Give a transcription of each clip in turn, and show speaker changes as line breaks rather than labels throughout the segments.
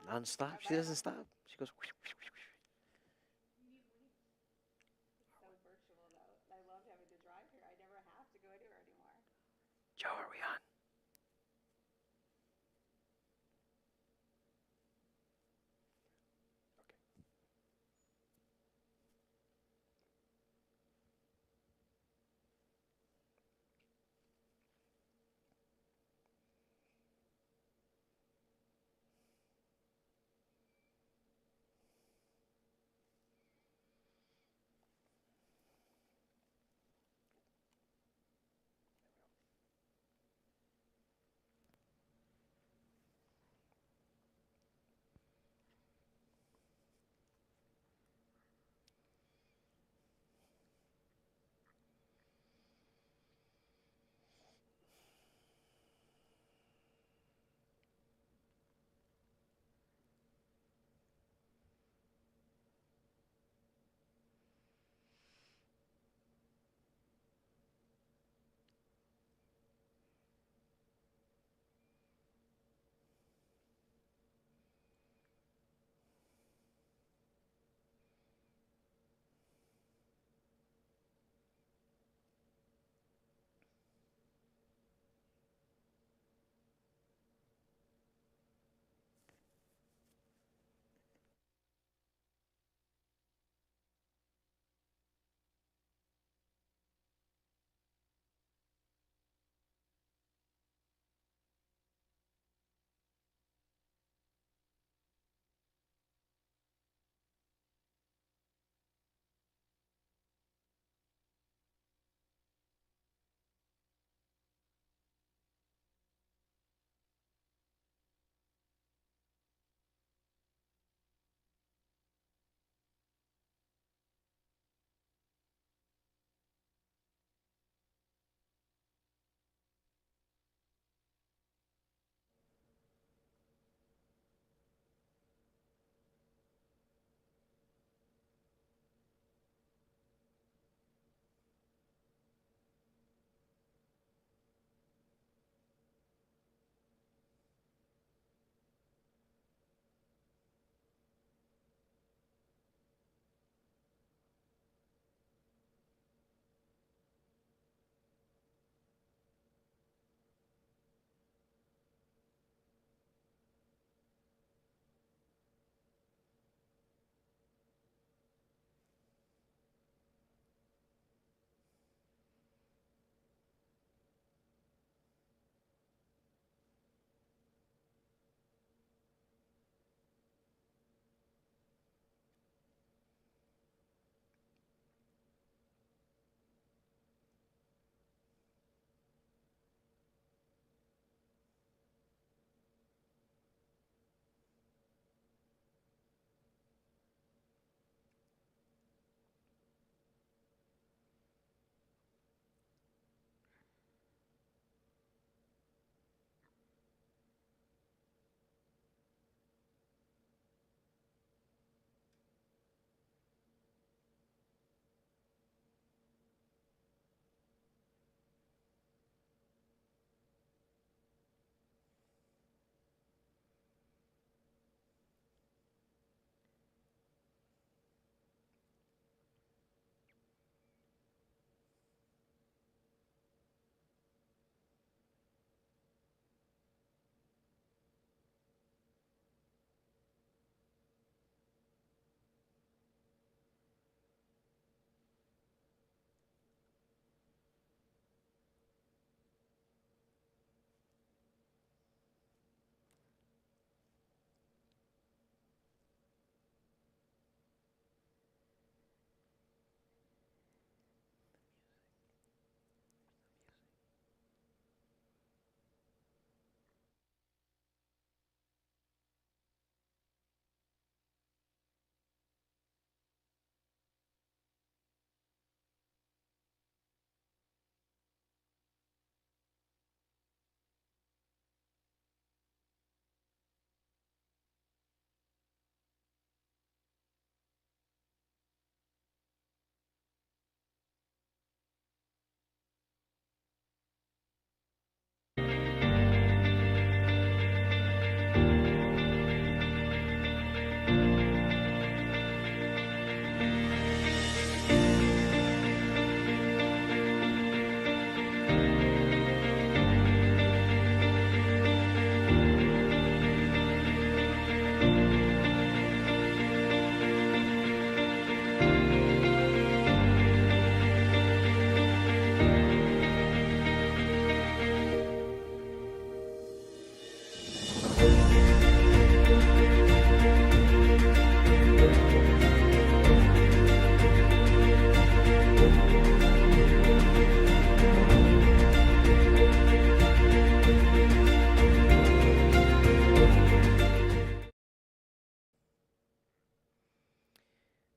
Non-stop. She doesn't stop. She goes.
So virtual though. I loved having to drive here. I never have to go anywhere anymore.
Joe, are we on?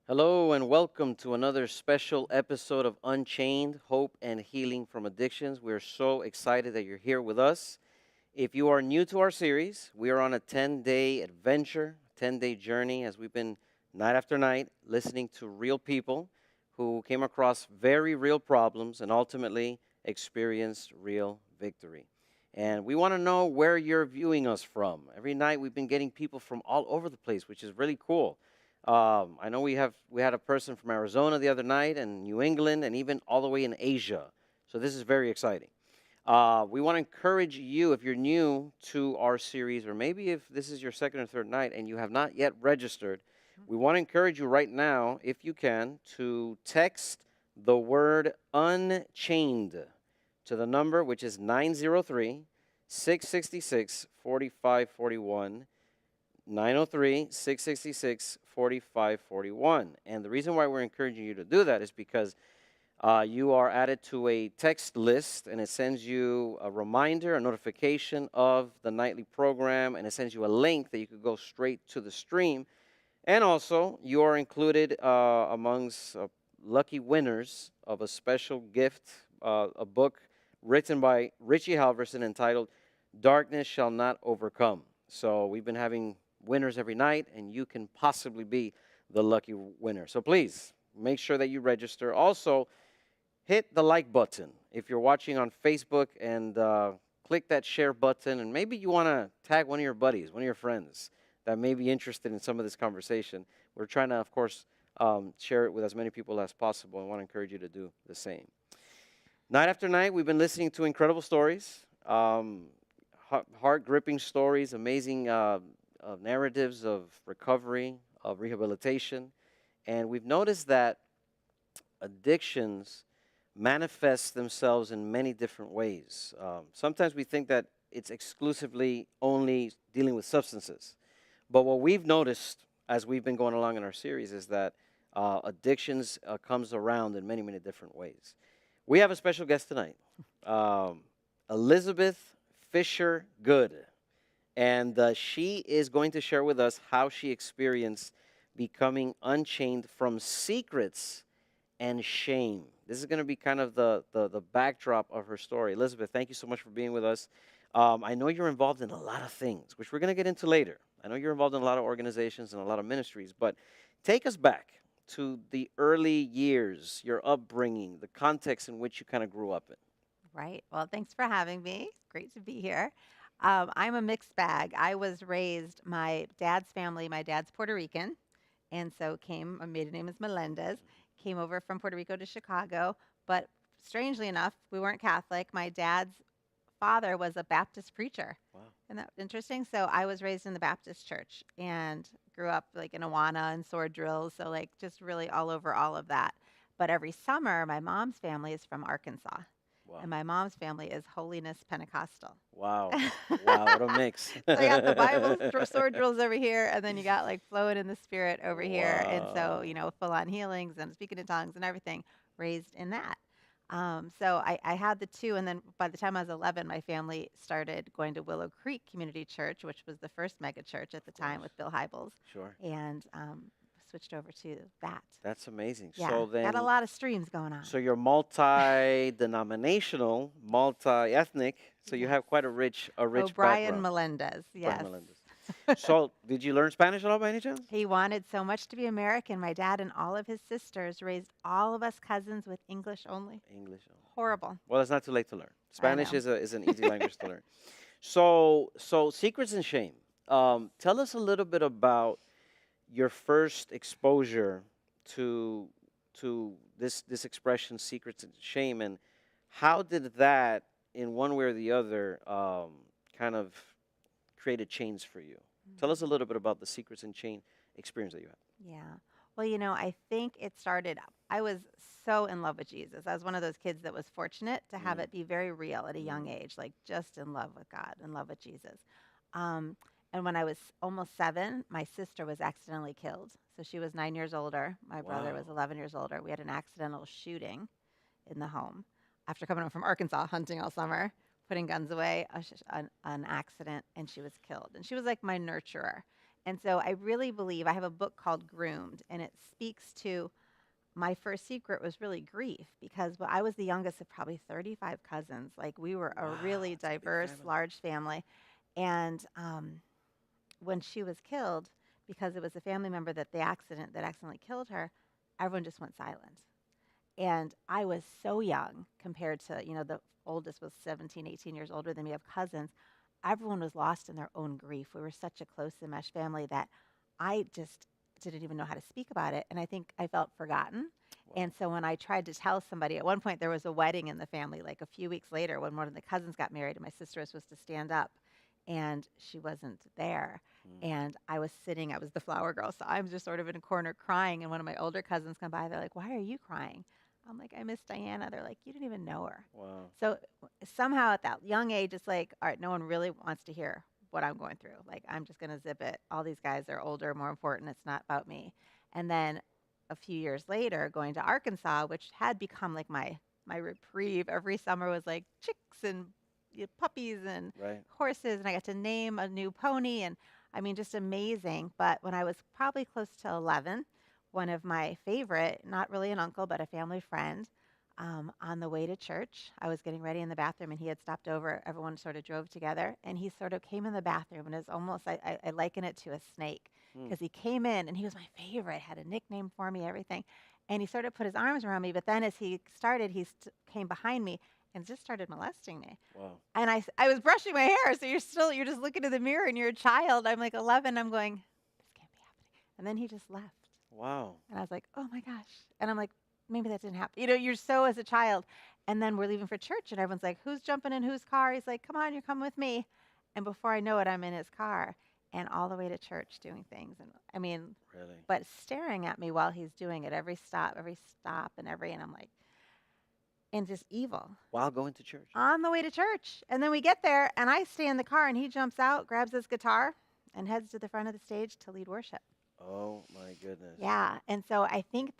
Hello and welcome to another special episode of Unchained Hope and Healing from Addictions. We're so excited that you're here with us. If you are new to our series, we are on a 10-day adventure, 10-day journey as we've been night after night listening to real people who came across very real problems and ultimately experienced real victory. And we want to know where you're viewing us from. Every night we've been getting people from all over the place, which is really cool. I know we had a person from Arizona the other night, and New England, and even all the way in Asia. So this is very exciting. We want to encourage you, if you're new to our series, or maybe if this is your second or third night and you have not yet registered, we want to encourage you right now, if you can, to text the word Unchained to the number which is 903 666 4541. 903-666-4541. And the reason why we're encouraging you to do that is because you are added to a text list, and it sends you a reminder, a notification of the nightly program, and it sends you a link that you could go straight to the stream. And also, you are included amongst lucky winners of a special gift, a book written by Richie Halverson entitled Darkness Shall Not Overcome. So we've been having winners every night, and you can possibly be the lucky winner. So please make sure that you register. Also, hit the like button if you're watching on Facebook, and click that share button. And maybe you want to tag one of your buddies, one of your friends that may be interested in some of this conversation. We're trying to, of course, share it with as many people as possible, and want to encourage you to do the same. Night after night, we've been listening to incredible stories, heart-gripping stories, amazing narratives of recovery, of rehabilitation. And we've noticed that addictions manifest themselves in many different ways. Sometimes we think that it's exclusively only dealing with substances. But what we've noticed as we've been going along in our series is that addictions comes around in many, many different ways. We have a special guest tonight, Elizabeth Fisher Good. And she is going to share with us how she experienced becoming unchained from secrets and shame. This is going to be kind of the backdrop of her story. Elizabeth, thank you so much for being with us. I know you're involved in a lot of things, which we're going to get into later. I know you're involved in a lot of organizations and a lot of ministries, but take us back to the early years, your upbringing, the context in which you kind of grew up in.
Right. Well, thanks for having me. Great to be here. I'm a mixed bag. I was raised, my dad's family, my dad's Puerto Rican, and so my maiden name is Melendez, came over from Puerto Rico to Chicago. But strangely enough, we weren't Catholic. My dad's father was a Baptist preacher.
Wow.
Isn't that interesting? So I was raised in the Baptist church and grew up like in Awana and sword drills. So like just really all over all of that. But every summer, my mom's family is from Arkansas.
Wow.
And my mom's family is Holiness Pentecostal.
Wow. Wow, what a mix.
So you got the Bible sword drills over here, and then you got like flowing in the spirit over here. And so,
Wow.
full on healings and speaking in tongues and everything raised in that. So I had the two. And then by the time I was 11, my family started going to Willow Creek Community Church, which was the first mega church at the time with Bill Hybels.
Sure.
And switched over to that.
That's amazing.
Yeah,
So then,
got a lot of streams going on.
so you're multi-denominational, multi-ethnic. So you have quite a rich
O'Brien
background.
Melendez, yes.
Brian Melendez. So did you learn Spanish at all by any chance?
He wanted so much to be American. My dad and all of his sisters raised all of us cousins with English only.
English.
Horrible.
Well, it's not too late to learn. Spanish
know.
is an easy language to learn. So secrets and shame. Tell us a little bit about your first exposure to this expression, secrets and shame, and how did that, in one way or the other, kind of create a change for you? Tell us a little bit about the secrets and shame experience that you had.
Yeah. Well, I think it started, I was so in love with Jesus. I was one of those kids that was fortunate to have it be very real at a young age, like just in love with God, in love with Jesus. And when I was almost 7, my sister was accidentally killed. So she was 9 years older. My brother was
Wow.
11 years older. We had an accidental shooting in the home after coming home from Arkansas hunting all summer, putting guns away, an accident, and she was killed. And she was like my nurturer. And so I really believe I have a book called Groomed, and it speaks to my first secret was really grief because I was the youngest of probably 35 cousins. Like we were a
Wow,
really
it's a big
diverse,
family.
large family. And when she was killed, because it was a family member that the accident that accidentally killed her, everyone just went silent. And I was so young compared to, the oldest was 17, 18 years older than me. I have cousins. Everyone was lost in their own grief. We were such a close enmeshed family that I just didn't even know how to speak about it. And I think I felt forgotten.
Wow.
And so when I tried to tell somebody, at one point there was a wedding in the family, like a few weeks later, when one of the cousins got married, and my sister was supposed to stand up, and she wasn't there.
Mm.
And I was the flower girl. So I was just sort of in a corner crying. And one of my older cousins come by. They're like, "Why are you crying?" I'm like, "I miss Diana." They're like, "You didn't even know her."
Wow.
So somehow at that young age, it's like, all right, no one really wants to hear what I'm going through. Like, I'm just going to zip it. All these guys are older, more important. It's not about me. And then a few years later, going to Arkansas, which had become like my reprieve. Every summer was like chicks and puppies and
Right.
horses, and I got to name a new pony, and I mean, just amazing. But when I was probably close to 11, one of my favorite, not really an uncle, but a family friend, on the way to church, I was getting ready in the bathroom, and he had stopped over. Everyone sort of drove together, and he sort of came in the bathroom, and it's almost I liken it to a snake
Mm.
because he came in, and he was my favorite, had a nickname for me, everything, and he sort of put his arms around me. But then as he started, came behind me and just started molesting me.
Wow.
And I was brushing my hair, so you're just looking in the mirror and you're a child. I'm like 11. I'm going, this can't be happening. And then he just left.
Wow.
And I was like, oh my gosh. And I'm like, maybe that didn't happen. You're so as a child. And then we're leaving for church, and everyone's like, who's jumping in whose car? He's like, come on, you're coming with me. And before I know it, I'm in his car and all the way to church doing things. And I mean,
Really?
but staring at me while he's doing it, every stop, and I'm like, and just evil
While going to church.
on the way to church. And then we get there, and I stay in the car, and he jumps out, grabs his guitar, and heads to the front of the stage to lead worship.
Oh my goodness.
Yeah. And so I think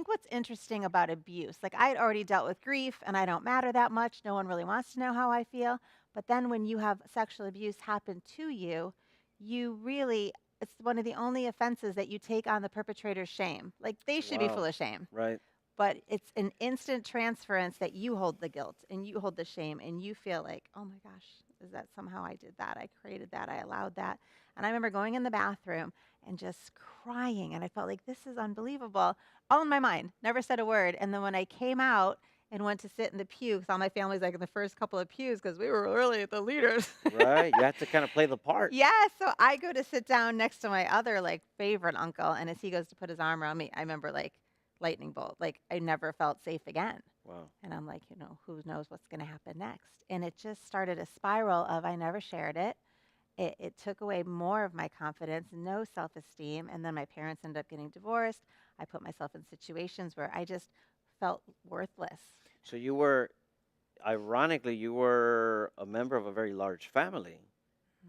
what's interesting about abuse, like I had already dealt with grief and I don't matter that much. No one really wants to know how I feel. But then when you have sexual abuse happen to you, it's one of the only offenses that you take on the perpetrator's shame. Like they should be full
Wow.
of shame,
Right.
but it's an instant transference that you hold the guilt and you hold the shame and you feel like, oh my gosh, is that somehow I did that? I created that. I allowed that. And I remember going in the bathroom and just crying. And I felt like this is unbelievable. All in my mind, never said a word. And then when I came out and went to sit in the pew, because all my family's like in the first couple of pews because we were really the leaders.
Right. You have to kind of play the part.
Yeah, so I go to sit down next to my other like favorite uncle, and as he goes to put his arm around me, I remember like lightning bolt. Like I never felt safe again.
Wow.
And I'm like, who knows what's going to happen next? And it just started a spiral of I never shared it. It took away more of my confidence, no self esteem. And then my parents ended up getting divorced. I put myself in situations where I just felt worthless.
So you were, ironically, you were a member of a very large family,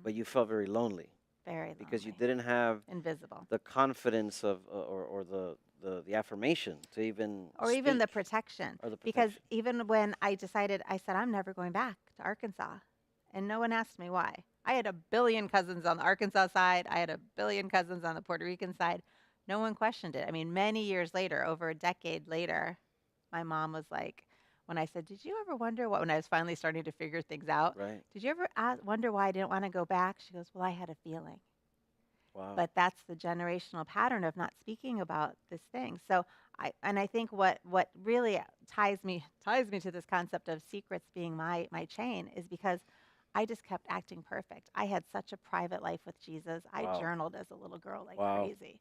but you felt very lonely
Very
because you
lonely,
didn't have
invisible,
the confidence of or the affirmation to even
or even the
speak
protection.
or the
Because
protection.
even when I decided, I said, I'm never going back to Arkansas. And no one asked me why. I had a billion cousins on the Arkansas side, I had a billion cousins on the Puerto Rican side. No one questioned it. I mean, many years later, over a decade later, my mom was like, when I said, did you ever wonder what, when I was finally starting to figure things out,
Right.
did you ever wonder why I didn't want to go back? She goes, well, I had a feeling.
Wow.
But that's the generational pattern of not speaking about this thing. So I think what really ties me to this concept of secrets being my chain is because I just kept acting perfect. I had such a private life with Jesus. I
Wow.
journaled as a little girl like
Wow.
crazy.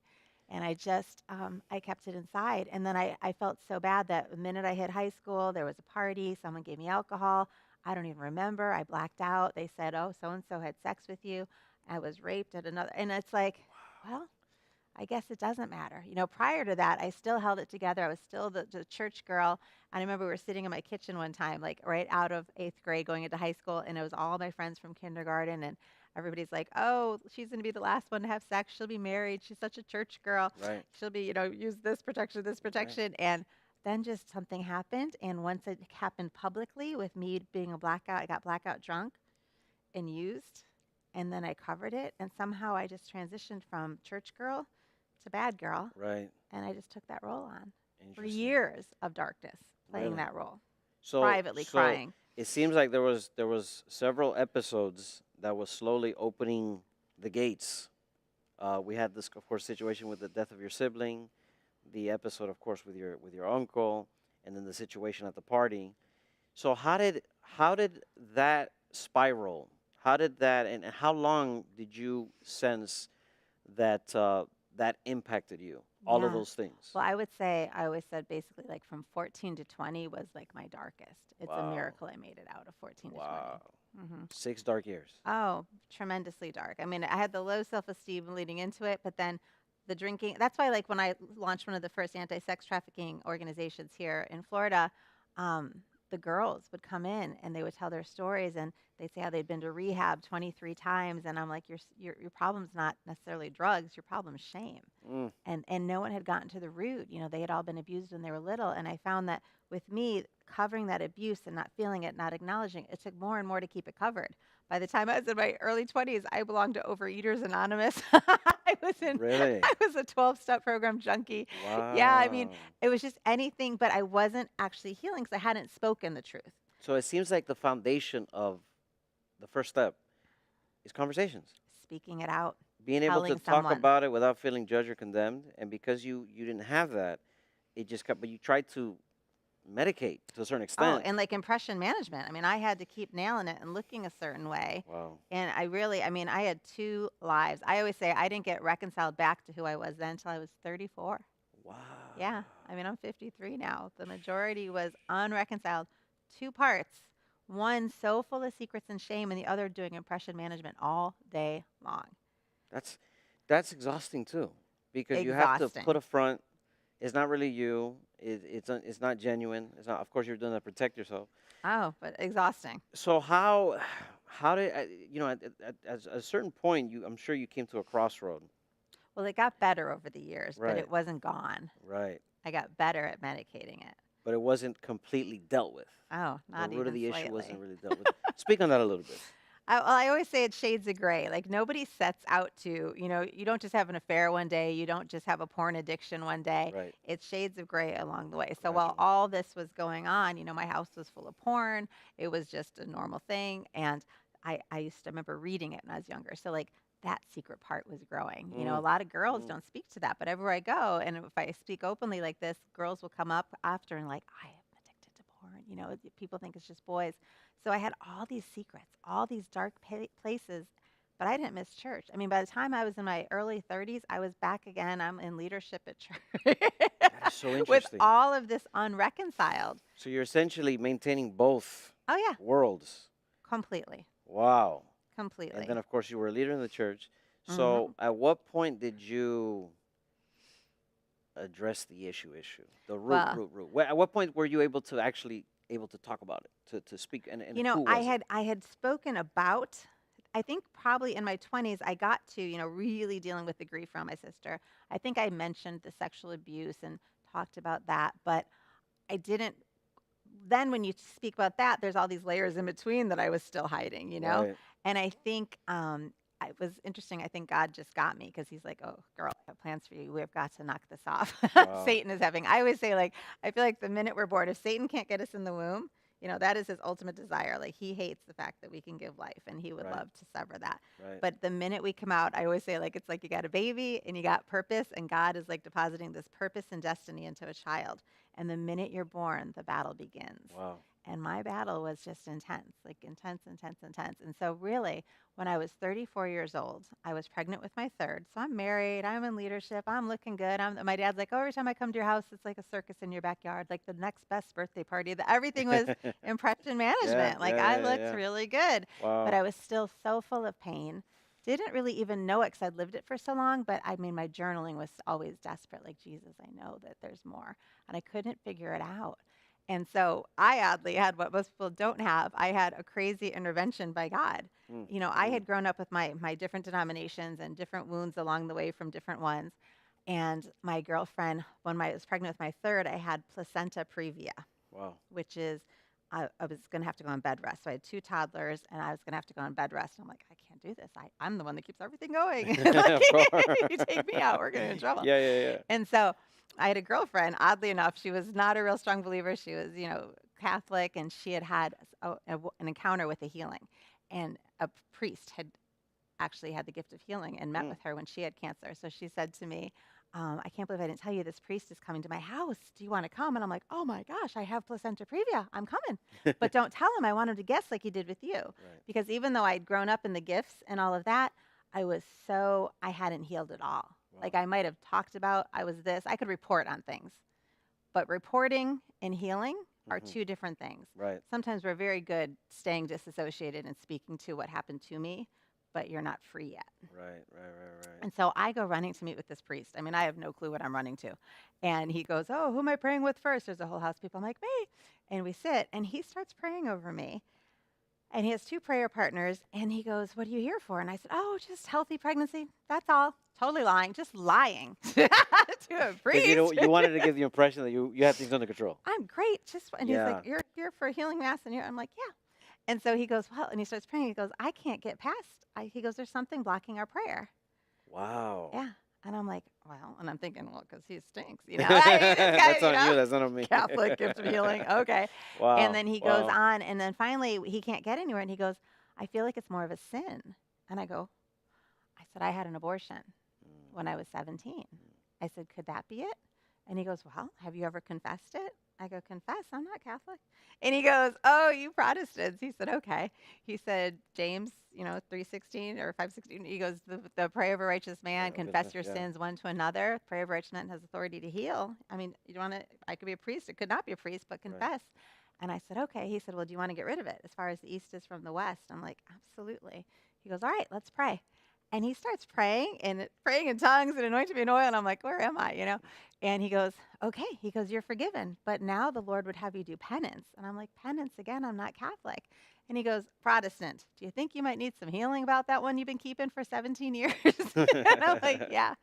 And I just, I kept it inside. And then I felt so bad that the minute I hit high school, there was a party, someone gave me alcohol. I don't even remember. I blacked out. They said, oh, so and so had sex with you. I was raped at another. And it's like, well, I guess it doesn't matter. Prior to that, I still held it together. I was still the church girl. And I remember we were sitting in my kitchen one time, like right out of eighth grade going into high school. And it was all my friends from kindergarten. And everybody's like, oh, she's going to be the last one to have sex. She'll be married. She's such a church girl.
Right.
She'll be, use this protection, this
Right.
protection. And then just something happened. And once it happened publicly with me being a blackout, I got blackout drunk and used. and then I covered it, and somehow I just transitioned from church girl to bad girl,
Right.
and I just took that role on for
Interesting.
years of darkness, playing
Really.
that role,
So
privately
so
crying.
it seems like there was several episodes that was slowly opening the gates. We had this, of course, situation with the death of your sibling, the episode, of course, with your uncle, and then the situation at the party. So how did that spiral? How did that and how long did you sense that that impacted you? All of
Yeah.
those things.
Well, I would say I always said basically like from 14 to 20 was like my darkest. It's a
Wow.
miracle I made it out of 14 to 20.
Wow.
Hmm.
6 dark years.
Oh, tremendously dark. I mean, I had the low self-esteem leading into it, but then the drinking. That's why, like, when I launched one of the first anti-sex trafficking organizations here in Florida, um, the girls would come in and they would tell their stories, and they'd say how they'd been to rehab 23 times, and I'm like, your problem's not necessarily drugs. Your problem's shame.
Mm,
And no one had gotten to the root. You know, they had all been abused when they were little, and I found that with me covering that abuse and not feeling it, not acknowledging it, it took more and more to keep it covered. By the time I was in my early 20s, I belonged to Overeaters Anonymous.
really?
I was a 12-step program junkie. Yeah, I mean,
Wow.
it was just anything, but I wasn't actually healing because I hadn't spoken the truth.
So it seems like the foundation of the first step is conversations.
Speaking it out,
Being able to
telling
talk
someone.
about it without feeling judged or condemned. And because you didn't have that, it just kept, but you tried to medicate to a certain
Oh,
extent.
and like impression management. I mean, I had to keep nailing it and looking a certain way.
Wow.
And I really, I mean, I had two lives. I always say I didn't get reconciled back to who I was then until I was 34.
Wow.
Yeah. I mean, I'm 53 now. The majority was unreconciled. Two parts. One so full of secrets and shame, and the other doing impression management all day long.
That's that's exhausting too, because you have to put
Exhausting.
a front. It's not really you. It's not genuine. It's not. Of course, you're doing that to protect yourself.
Oh, but exhausting.
So how did at a certain point I'm sure you came to a crossroad.
Well, it got better over the years, but
Right.
it wasn't gone.
Right.
I got better at medicating it.
But it wasn't completely dealt with.
Oh,
The
not
root of
even
the issue wasn't
slightly.
really dealt with. Speak on that a little bit.
I always say it's shades of gray. Like nobody sets out to, you don't just have an affair one day. You don't just have a porn addiction one day.
Right.
It's shades of gray along the way. So while
Gradually.
all this was going on, my house was full of porn. It was just a normal thing. And I used to remember reading it when I was younger. So like that secret part was growing. A
Mm,
lot of girls
mm.
don't speak to that, but everywhere I go, and if I speak openly like this, girls will come up after and like, I am addicted to porn. People think it's just boys. So I had all these secrets, all these dark places, but I didn't miss church. I mean, by the time I was in my early 30s, I was back again. I'm in leadership at church
That is so
with
interesting.
all of this unreconciled.
So you're essentially maintaining both
Oh, yeah,
worlds.
completely,
Wow. And then,
completely.
of course, you were a leader in the church. So
Hmm.
at what point did you address the issue? The root,
Well,
root, root. At what point were you able to talk about it, to speak, and who
I
was it?
had I had spoken about. I think probably in my 20s, I got to, really dealing with the grief from my sister. I think I mentioned the sexual abuse and talked about that, but I didn't. Then when you speak about that, there's all these layers in between that I was still hiding.
Right.
And I think it was interesting. I think God just got me because He's like, "Oh, girl, I have plans for you. We've got to knock this off."
Wow.
Satan is having. I always say, like, I feel like the minute we're born, if Satan can't get us in the womb, that is his ultimate desire. Like he hates the fact that we can give life, and he would
Right.
love to sever that.
Right.
But the minute we come out, I always say, like, it's like you got a baby and you got purpose, and God is like depositing this purpose and destiny into a child. And the minute you're born, the battle begins.
Wow.
And my battle was just intense, like intense, intense, intense. And so, really, when I was 34 years old, I was pregnant with my third. So I'm married, I'm in leadership, I'm looking good. My dad's like, oh, every time I come to your house, it's like a circus in your backyard, like the next best birthday party. Everything was impression
Yeah.
management. Like
Yeah.
I
Yeah.
looked
Yeah.
really good, but
Wow.
I was still so full of pain. Didn't really even know it because I'd lived it for so long. But I mean, my journaling was always desperate. Like, Jesus, I know that there's more. And I couldn't figure it out. And so I oddly had what most people don't have. I had a crazy intervention by God.
Mm,
I
mm.
had grown up with my different denominations and different wounds along the way from different ones. And my girlfriend, when I was pregnant with my third, I had placenta previa,
Wow.
which is I was going to have to go on bed rest. So I had two toddlers, and I was going to have to go on bed rest. And I'm like, I can't can't do this. I'm the one that keeps everything going.
Of
Like,
course.
you take me out, we're going to be in trouble.
Yeah, yeah, yeah.
And so I had a girlfriend, oddly enough, she was not a real strong believer. She was, Catholic, and she had had an encounter with a healing. And a priest had actually had the gift of healing and met
Mm.
with her when she had cancer. So she said to me, I can't believe I didn't tell you this priest is coming to my house. Do you want to come? And I'm like, oh my gosh, I have placenta previa. I'm coming. But don't tell him. I want him to guess like he did with you.
Right.
Because even though I'd grown up in the gifts and all of that, I hadn't healed at all.
Wow.
Like I might have talked about, I was this, I could report on things. But reporting and healing are
Mhm.
two different things.
Right.
Sometimes we're very good staying disassociated and speaking to what happened to me, but you're not free yet.
Right. Right.
And so I go running to meet with this priest. I mean, I have no clue what I'm running to. And he goes, oh, who am I praying with first? There's a whole house of people. I'm like, me. And we sit, and he starts praying over me. And he has two prayer partners, and he goes, what are you here for? And I said, oh, just healthy pregnancy. That's all. Totally lying, just lying to a
Because
priest.
you wanted to give the impression that you had things under control.
I'm great. And he's
Yeah.
like, you're here for a healing mass, and I'm like, yeah. And so he goes, well, and he starts praying. He goes, I can't get past. He goes, there's something blocking our prayer.
Wow.
Yeah. And I'm like, well, and I'm thinking, well, because he stinks, I mean, this guy,
That's on you. That's not on me.
Catholic gift of healing. Okay.
Wow.
And then he goes
Wow.
on, and then finally he can't get anywhere, and he goes, I feel like it's more of a sin. And I said, I had an abortion when I was 17. I said, could that be it? And he goes, well, have you ever confessed it? I go, confess? I'm not Catholic. And he goes, oh, you Protestants. He said, okay. He said, James, 3:16 or 5:16. He goes, the prayer of a righteous man,
Oh,
confess
goodness,
your
yeah.
sins one to another. Prayer of a righteous man has authority to heal. I mean, I could be a priest. It could not be a priest, but confess. And I said, okay. He said, well, do you want to get rid of it as far as the east is from the west? I'm like, absolutely. He goes, all right, let's pray. And he starts praying in tongues and anointing me in oil. And I'm like, where am I? And he goes, okay. He goes, you're forgiven. But now the Lord would have you do penance. And I'm like, penance again? I'm not Catholic. And he goes, Protestant, do you think you might need some healing about that one you've been keeping for 17 years? And I'm like, yeah.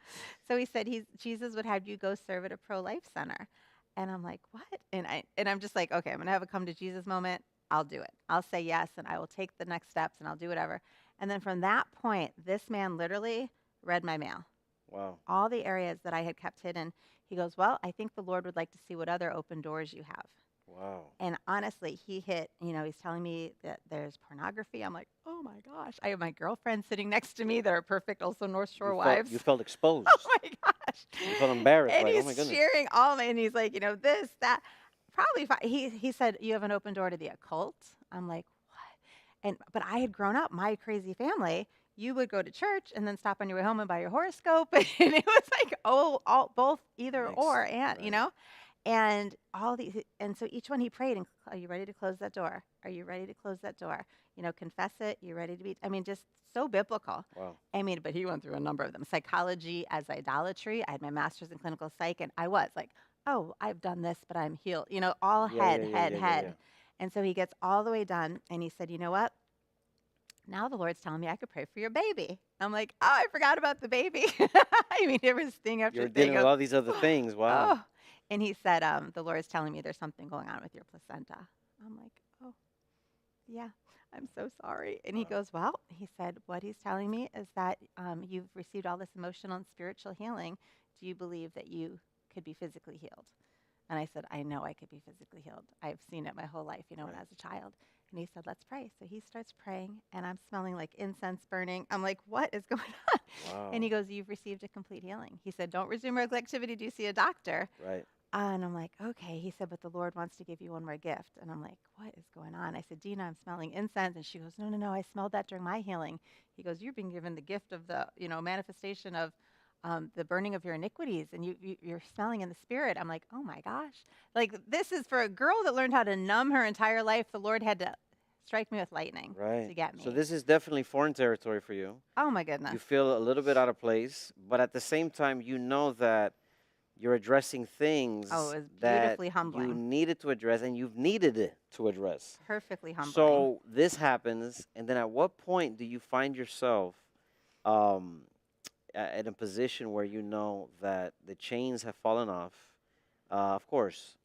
So he said, Jesus would have you go serve at a pro-life center. And I'm like, what? And I'm just like, okay, I'm going to have a come to Jesus moment. I'll do it. I'll say yes, and I will take the next steps, and I'll do whatever. And then from that point, this man literally read my mail.
Wow.
All the areas that I had kept hidden. He goes, well, I think the Lord would like to see what other open doors you have.
Wow.
And honestly, he hit, he's telling me that there's pornography. I'm like, oh my gosh. I have my girlfriends sitting next to me that are perfect, also North Shore wives.
You felt exposed.
Oh my gosh.
You felt embarrassed.
And
Like,
he's
oh my goodness.
sharing all my, and he's like, this, that. Probably, he said, you have an open door to the occult. I'm like, what? But I had grown up, my crazy family. You would go to church and then stop on your way home and buy your horoscope. And it was like, both, either or, and,
Right.
and all these, and so each one he prayed, and are you ready to close that door? Are you ready to close that door? Confess it. You're ready to be, just so biblical.
Wow.
But he went through a number of them. Psychology as idolatry. I had my master's in clinical psych, and I was like, oh, I've done this, but I'm healed. All
Yeah,
head,
yeah,
head,
yeah,
head.
yeah.
And so he gets all the way done, and he said, you know what? Now the Lord's telling me I could pray for your baby. I'm like, oh, I forgot about the baby. There was thing after
You're
thing
dealing with
of,
all these other things. Wow.
oh. And he said, the Lord's telling me there's something going on with your placenta. I'm like, oh, yeah, I'm so sorry. And he
Wow.
goes, well, he said, what he's telling me is that you've received all this emotional and spiritual healing. Do you believe that you could be physically healed? And I said, I know I could be physically healed. I've seen it my whole life, when I was a child. And he said, let's pray. So he starts praying, and I'm smelling like incense burning. I'm like, what is going on?
Wow.
And he goes, you've received a complete healing. He said, don't resume regular activity. Do you see a doctor?
Right.
And I'm like, okay. He said, but the Lord wants to give you one more gift. And I'm like, what is going on? I said, Dina, I'm smelling incense. And she goes, no, I smelled that during my healing. He goes, you've been given the gift of the, manifestation of the burning of your iniquities, and you're smelling in the spirit. I'm like, oh my gosh. Like, this is for a girl that learned how to numb her entire life. The Lord had to strike me with lightning
Right.
to get me.
So this is definitely foreign territory for you.
Oh my goodness.
You feel a little bit out of place, but at the same time, you know that you're addressing things
Oh, it was
that
beautifully
you
humbling.
needed to address and you've needed it to address.
Perfectly humbling.
So this happens, and then at what point do you find yourself in a position where you know that the chains have fallen off? Of course,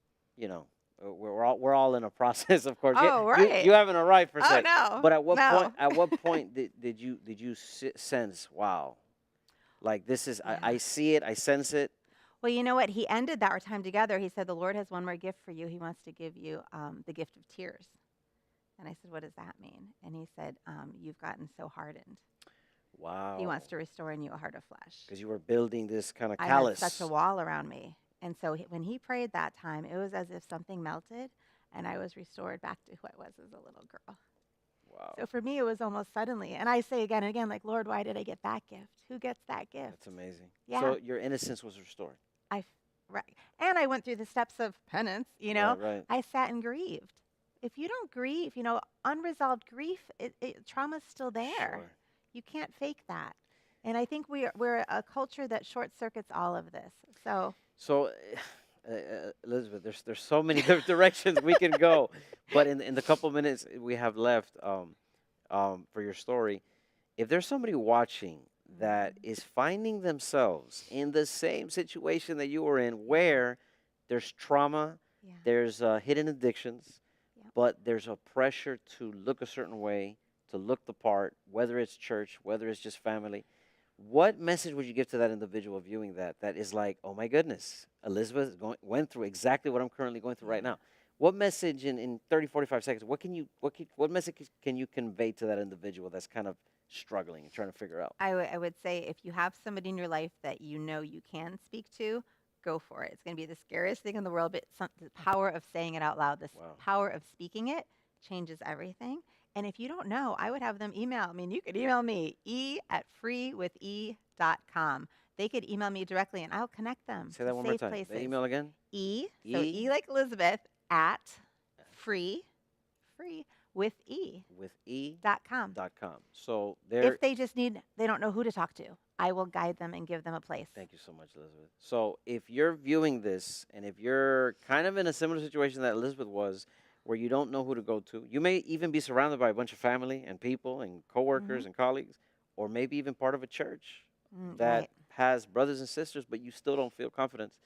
we're all in a process, of course.
Oh,
You
right.
haven't arrived per
Oh,
se.
no.
But
No.
at what point did you sense, wow, like this is I
Yeah.
see it, I sense it.
Well, you know what? He ended our time together. He said, "The Lord has one more gift for you. He wants to give you the gift of tears." And I said, "What does that mean?" And he said, "You've gotten so hardened. He
Wow,
wants to restore in you a heart of flesh."
because you were building this kind of
I had such a
callus.
wall around me. And so when he prayed that time, it was as if something melted and I was restored back to who I was as a little girl.
Wow,
So for me, it was almost suddenly. And I say again and again, like, Lord, why did I get that gift? Who gets that
that's
gift?
amazing.
Yeah,
So your innocence was restored.
I, right. And I went through the steps of penance, you know,
Right, right.
I sat and grieved. If you don't grieve, unresolved grief, trauma's still there.
Sure.
You can't fake that. And I think we're a culture that short circuits all of this. So,
So, Elizabeth, there's so many different directions we can go, but in the couple minutes we have left, for your story, if there's somebody watching that
mhm,
is finding themselves in the same situation that you were in,
yeah,
where there's trauma,
yeah,
there's hidden addictions,
yep.
but there's a pressure to look a certain way, to look the part, whether it's church, whether it's just family. What message would you give to that individual viewing that is like, oh my goodness, Elizabeth is went through exactly what I'm currently going through right
Yeah.
now? What message in 30, 45 seconds, what message can you convey to that individual that's kind of struggling and trying to figure out?
I would say if you have somebody in your life that you know you can speak to, go for it. It's going to be the scariest thing in the world, but the power of saying it out loud, the
Wow.
power of speaking it changes everything. And if you don't know, I would have them email. I mean, you could email me, e@freewithe.com. They could email me directly and I'll connect them
Say
to
that one more
safe
time. The
places.
email again?
So
E
E like Elizabeth at free, free with
with E
dot com.
dot com. So there.
If they don't know who to talk to, I will guide them and give them a place.
Thank you so much, Elizabeth. So, if you're viewing this and if you're kind of in a similar situation that Elizabeth was, where you don't know who to go to, you may even be surrounded by a bunch of family and people and
Hmm.
coworkers and colleagues, or maybe even part of a church that
Right.
has brothers and sisters, but you still don't feel confidence.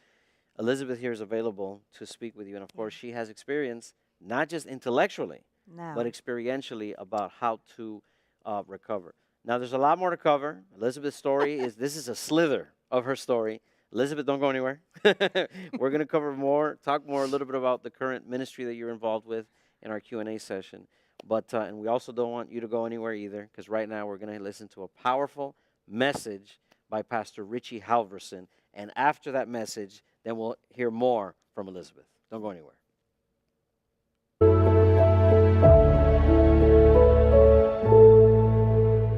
Elizabeth here is available to speak with you. And of
Yeah.
course, she has experience, not just intellectually, but
No.
experientially about how to recover. Now, there's a lot more to cover. Elizabeth's story this is a slither of her story. Elizabeth, don't go anywhere. We're going to cover more, talk more a little bit about the current ministry that you're involved with in our Q&A session. But and we also don't want you to go anywhere either, because right now we're going to listen to a powerful message by Pastor Richie Halverson. And after that message, then we'll hear more from Elizabeth. Don't go anywhere.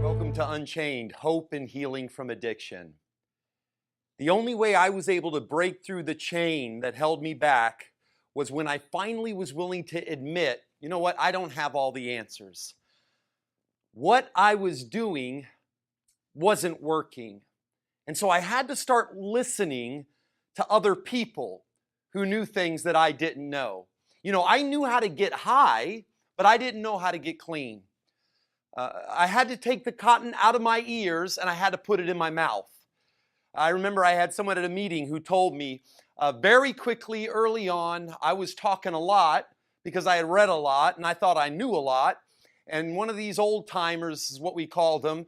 Welcome to Unchained, Hope and Healing from Addiction. The only way I was able to break through the chain that held me back was when I finally was willing to admit, you know what, I don't have all the answers. What I was doing wasn't working. And so I had to start listening to other people who knew things that I didn't know. You know, I knew how to get high, but I didn't know how to get clean. I had to take the cotton out of my ears and I had to put it in my mouth. I remember I had someone at a meeting who told me very quickly early on, I was talking a lot because I had read a lot and I thought I knew a lot. And one of these old timers, is what we called them,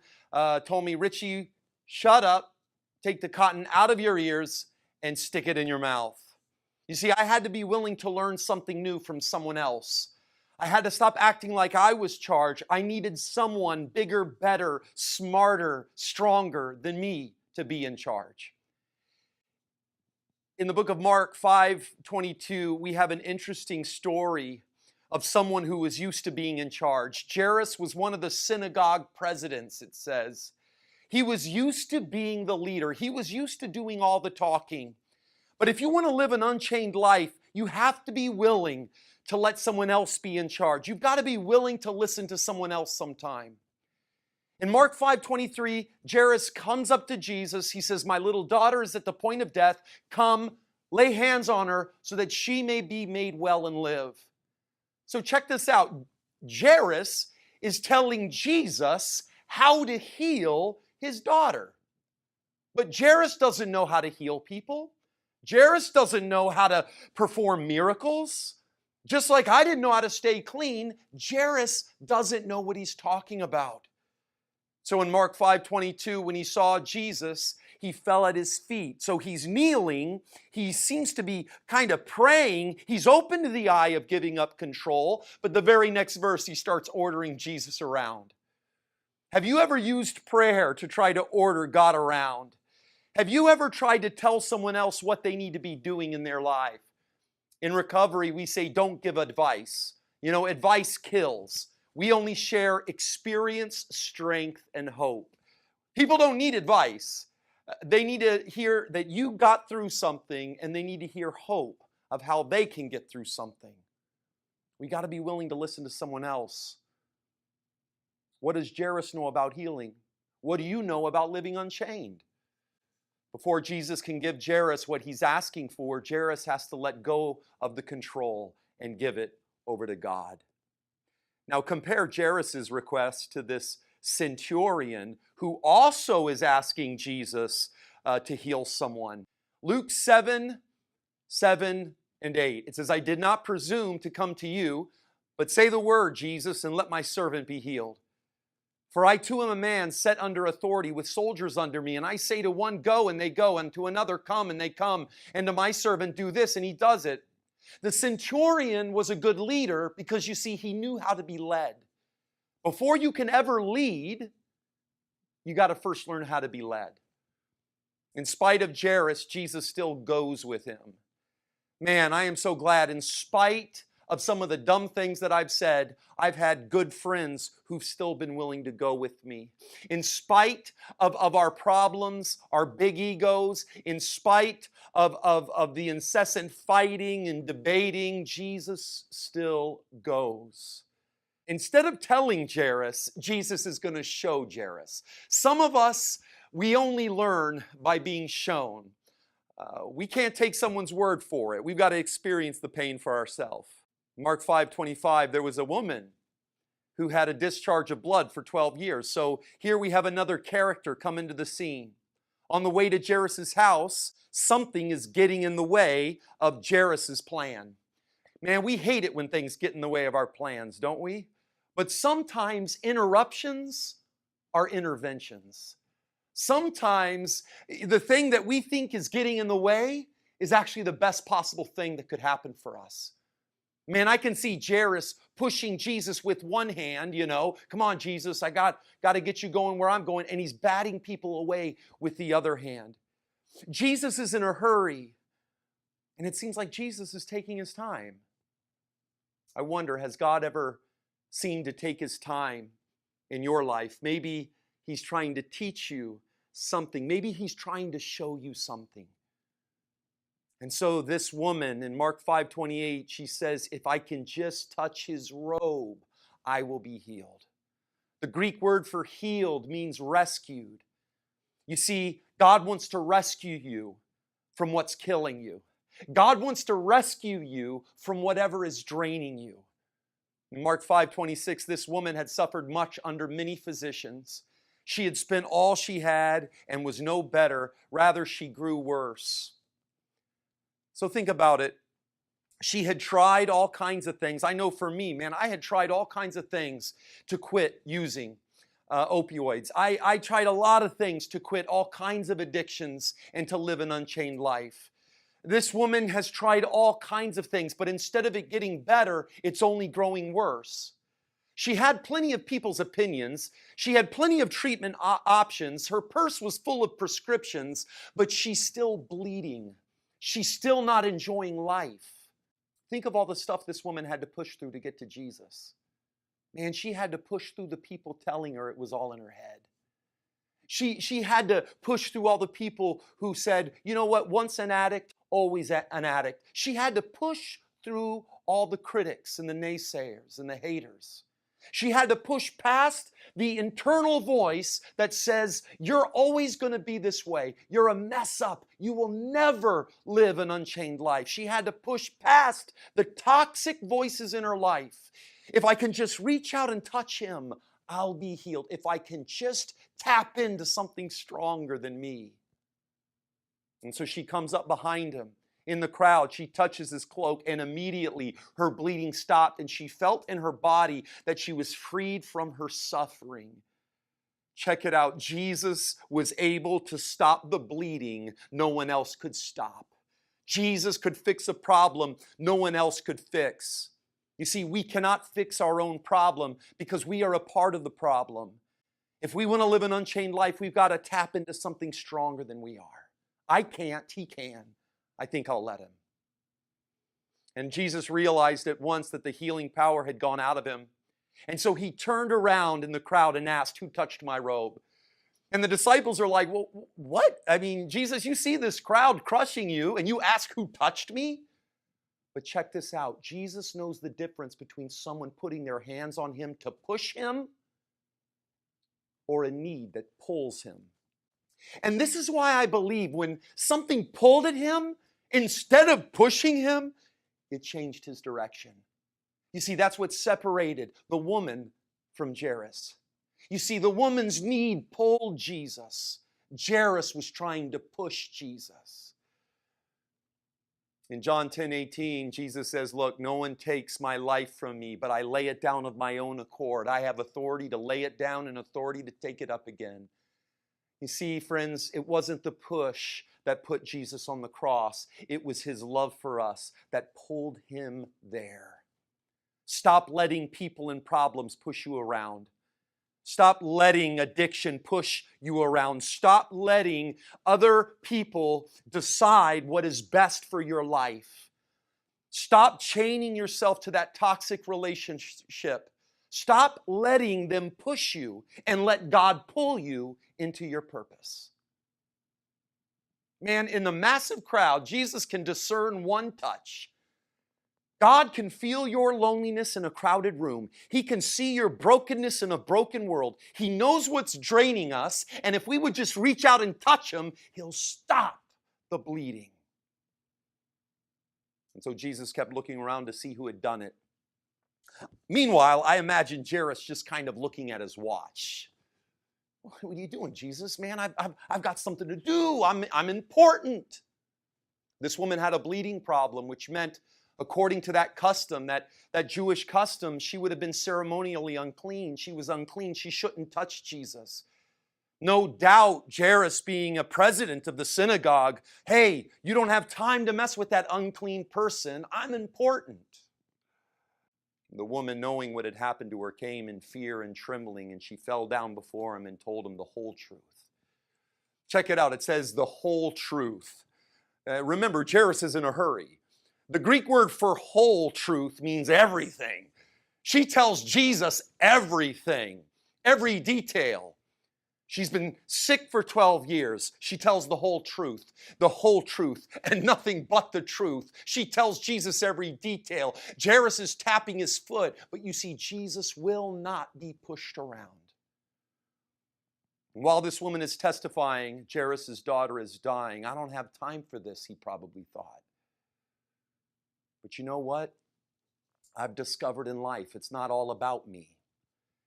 told me, Richie, shut up, take the cotton out of your ears and stick it in your mouth. You see, I had to be willing to learn something new from someone else. I had to stop acting like I was charged. I needed someone bigger, better, smarter, stronger than me to be in charge. In the book of Mark 5:22, we have an interesting story of someone who was used to being in charge. Jairus was one of the synagogue presidents, it says. He was used to being the leader. He was used to doing all the talking. But if you want to live an unchained life, you have to be willing to let someone else be in charge. You've got to be willing to listen to someone else sometime. In Mark 5:23, Jairus comes up to Jesus. He says, "My little daughter is at the point of death. Come, lay hands on her so that she may be made well and live." So check this out. Jairus is telling Jesus how to heal his daughter. But Jairus doesn't know how to heal people. Jairus doesn't know how to perform miracles. Just like I didn't know how to stay clean, Jairus doesn't know what he's talking about. So in Mark 5:22, when he saw Jesus, he fell at his feet. So he's kneeling. He seems to be kind of praying. He's open to the eye of giving up control. But the very next verse, he starts ordering Jesus around. Have you ever used prayer to try to order God around? Have you ever tried to tell someone else what they need to be doing in their life? In recovery, we say, don't give advice. You know, advice kills. We only share experience, strength, and hope. People don't need advice. They need to hear that you got through something, and they need to hear hope of how they can get through something. We got to be willing to listen to someone else. What does Jairus know about healing? What do you know about living unchained? Before Jesus can give Jairus what he's asking for, Jairus has to let go of the control and give it over to God. Now compare Jairus' request to this centurion who also is asking Jesus to heal someone. Luke 7:7 and 8. It says, I did not presume to come to you, but say the word, Jesus, and let my servant be healed. For I too am a man set under authority with soldiers under me, and I say to one, go, and they go, and to another, come, and they come, and to my servant, do this, and he does it. The centurion was a good leader because, you see, he knew how to be led. Before you can ever lead, you got to first learn how to be led. In spite of Jairus, Jesus still goes with him. Man, I am so glad, in spite of some of the dumb things that I've said, I've had good friends who've still been willing to go with me. In spite of our problems, our big egos, in spite of the incessant fighting and debating, Jesus still goes. Instead of telling Jairus, Jesus is going to show Jairus. Some of us, we only learn by being shown. We can't take someone's word for it. We've got to experience the pain for ourselves. Mark 5:25, there was a woman who had a discharge of blood for 12 years. So here we have another character come into the scene. On the way to Jairus' house, something is getting in the way of Jairus' plan. Man, we hate it when things get in the way of our plans, don't we? But sometimes interruptions are interventions. Sometimes the thing that we think is getting in the way is actually the best possible thing that could happen for us. Man, I can see Jairus pushing Jesus with one hand, come on, Jesus, I got to get you going where I'm going, and he's batting people away with the other hand. Jesus is in a hurry, and it seems like Jesus is taking his time. I wonder, has God ever seemed to take his time in your life? Maybe he's trying to teach you something. Maybe he's trying to show you something. And so this woman in Mark 5:28, she says, if I can just touch his robe, I will be healed. The Greek word for healed means rescued. You see, God wants to rescue you from what's killing you. God wants to rescue you from whatever is draining you. In Mark 5:26, this woman had suffered much under many physicians. She had spent all she had and was no better. Rather, she grew worse. So think about it. She had tried all kinds of things. I know for me, man, I had tried all kinds of things to quit using opioids. I tried a lot of things to quit all kinds of addictions and to live an unchained life. This woman has tried all kinds of things, but instead of it getting better, it's only growing worse. She had plenty of people's opinions. She had plenty of treatment options. Her purse was full of prescriptions, but she's still bleeding. She's still not enjoying life. Think of all the stuff this woman had to push through to get to Jesus. Man, she had to push through the people telling her it was all in her head. She had to push through all the people who said, you know what, once an addict, always an addict. She had to push through all the critics and the naysayers and the haters. She had to push past the internal voice that says, you're always going to be this way. You're a mess up. You will never live an unchained life. She had to push past the toxic voices in her life. If I can just reach out and touch him, I'll be healed. If I can just tap into something stronger than me. And so she comes up behind him in the crowd. She touches his cloak, and immediately her bleeding stopped, and she felt in her body that she was freed from her suffering. Check it out. Jesus was able to stop the bleeding no one else could stop. Jesus could fix a problem no one else could fix. You see, we cannot fix our own problem because we are a part of the problem. If we want to live an unchained life, we've got to tap into something stronger than we are. I can't, he can. I think I'll let him. And Jesus realized at once that the healing power had gone out of him. And so he turned around in the crowd and asked, "Who touched my robe?" And the disciples are like, "Well, what? I mean, Jesus, you see this crowd crushing you, and you ask who touched me?" But check this out. Jesus knows the difference between someone putting their hands on him to push him or a need that pulls him. And this is why I believe when something pulled at him, instead of pushing him, it changed his direction. You see, that's what separated the woman from Jairus. You see, the woman's need pulled Jesus. Jairus was trying to push Jesus. In John 10:18, Jesus says, "Look, no one takes my life from me, but I lay it down of my own accord. I have authority to lay it down and authority to take it up again." You see, friends, it wasn't the push that put Jesus on the cross. It was his love for us that pulled him there. Stop letting people and problems push you around. Stop letting addiction push you around. Stop letting other people decide what is best for your life. Stop chaining yourself to that toxic relationship. Stop letting them push you and let God pull you into your purpose. Man, in the massive crowd, Jesus can discern one touch. God can feel your loneliness in a crowded room. He can see your brokenness in a broken world. He knows what's draining us, and if we would just reach out and touch him, he'll stop the bleeding. And so Jesus kept looking around to see who had done it. Meanwhile, I imagine Jairus just kind of looking at his watch. "What are you doing, Jesus? Man, I've got something to do. I'm important." This woman had a bleeding problem, which meant, according to that custom, that Jewish custom, she would have been ceremonially unclean. She was unclean. She shouldn't touch Jesus. No doubt, Jairus, being a president of the synagogue, "Hey, you don't have time to mess with that unclean person. I'm important." The woman, knowing what had happened to her, came in fear and trembling, and she fell down before him and told him the whole truth. Check it out. It says the whole truth. Remember, Jairus is in a hurry. The Greek word for whole truth means everything. She tells Jesus everything, every detail. She's been sick for 12 years. She tells the whole truth, and nothing but the truth. She tells Jesus every detail. Jairus is tapping his foot, but you see, Jesus will not be pushed around. And while this woman is testifying, Jairus' daughter is dying. "I don't have time for this," he probably thought. But you know what? I've discovered in life, it's not all about me.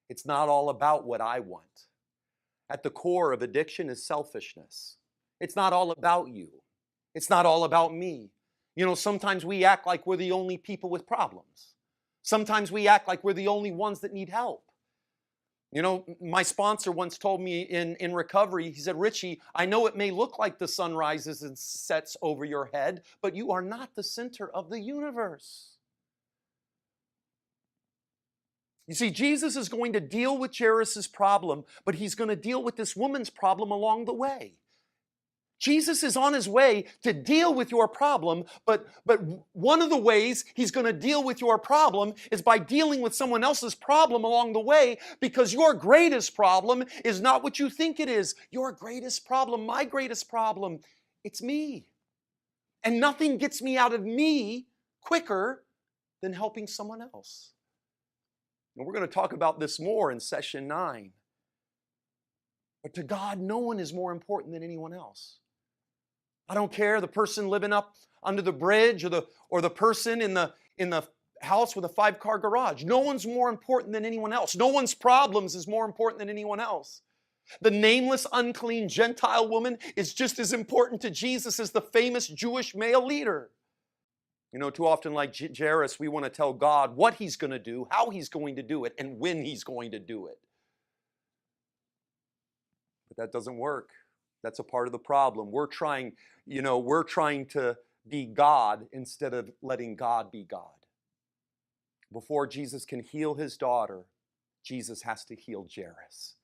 It's not all about what I want. At the core of addiction is selfishness. It's not all about you. It's not all about me. You know, sometimes we act like we're the only people with problems. Sometimes we act like we're the only ones that need help. You know, my sponsor once told me in recovery, he said, "Richie, I know it may look like the sun rises and sets over your head, but you are not the center of the universe." You see, Jesus is going to deal with Jairus' problem, but he's going to deal with this woman's problem along the way. Jesus is on his way to deal with your problem, but one of the ways he's going to deal with your problem is by dealing with someone else's problem along the way, because your greatest problem is not what you think it is. Your greatest problem, my greatest problem, it's me. And nothing gets me out of me quicker than helping someone else. And we're going to talk about this more in session 9. But to God, no one is more important than anyone else. I don't care the person living up under the bridge or the person in the house with a 5-car garage. No one's more important than anyone else. No one's problems is more important than anyone else. The nameless, unclean Gentile woman is just as important to Jesus as the famous Jewish male leader. You know, too often, like Jairus, we want to tell God what he's going to do, how he's going to do it, and when he's going to do it. But that doesn't work. That's a part of the problem. We're trying to be God instead of letting God be God. Before Jesus can heal his daughter, Jesus has to heal Jairus.